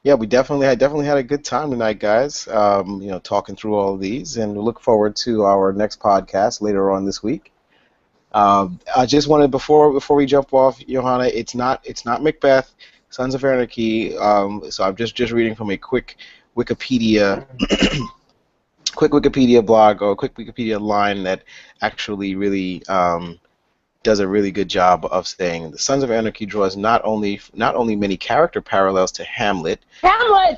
yeah, I definitely had a good time tonight, guys. Talking through all of these, and we look forward to our next podcast later on this week. I just wanted before we jump off, Johanna, it's not Macbeth, Sons of Anarchy. So I'm just reading from a quick Wikipedia blog or a quick Wikipedia line that actually really does a really good job of saying the Sons of Anarchy draws not only many character parallels to Hamlet,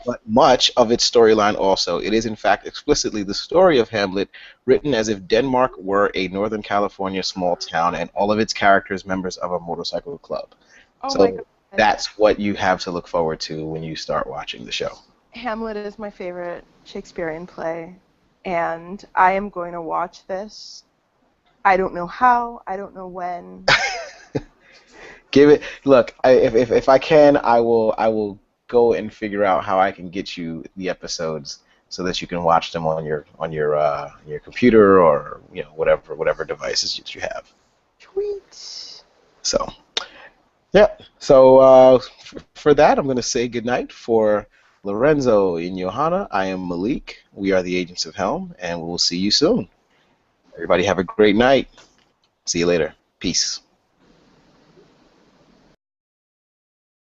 but much of its storyline also. It is in fact explicitly the story of Hamlet, written as if Denmark were a Northern California small town and all of its characters members of a motorcycle club. Oh my God. That's what you have to look forward to when you start watching the show. Hamlet is my favorite Shakespearean play, and I am going to watch this. I don't know how. I don't know when. Give it. Look, if I can, I will go and figure out how I can get you the episodes so that you can watch them on your computer or whatever devices that you have. Sweet. So, yeah. So for that, I'm gonna say goodnight for Lorenzo and Johanna. I am Malik. We are the Agents of Helm, and we'll see you soon. Everybody have a great night. See you later. Peace.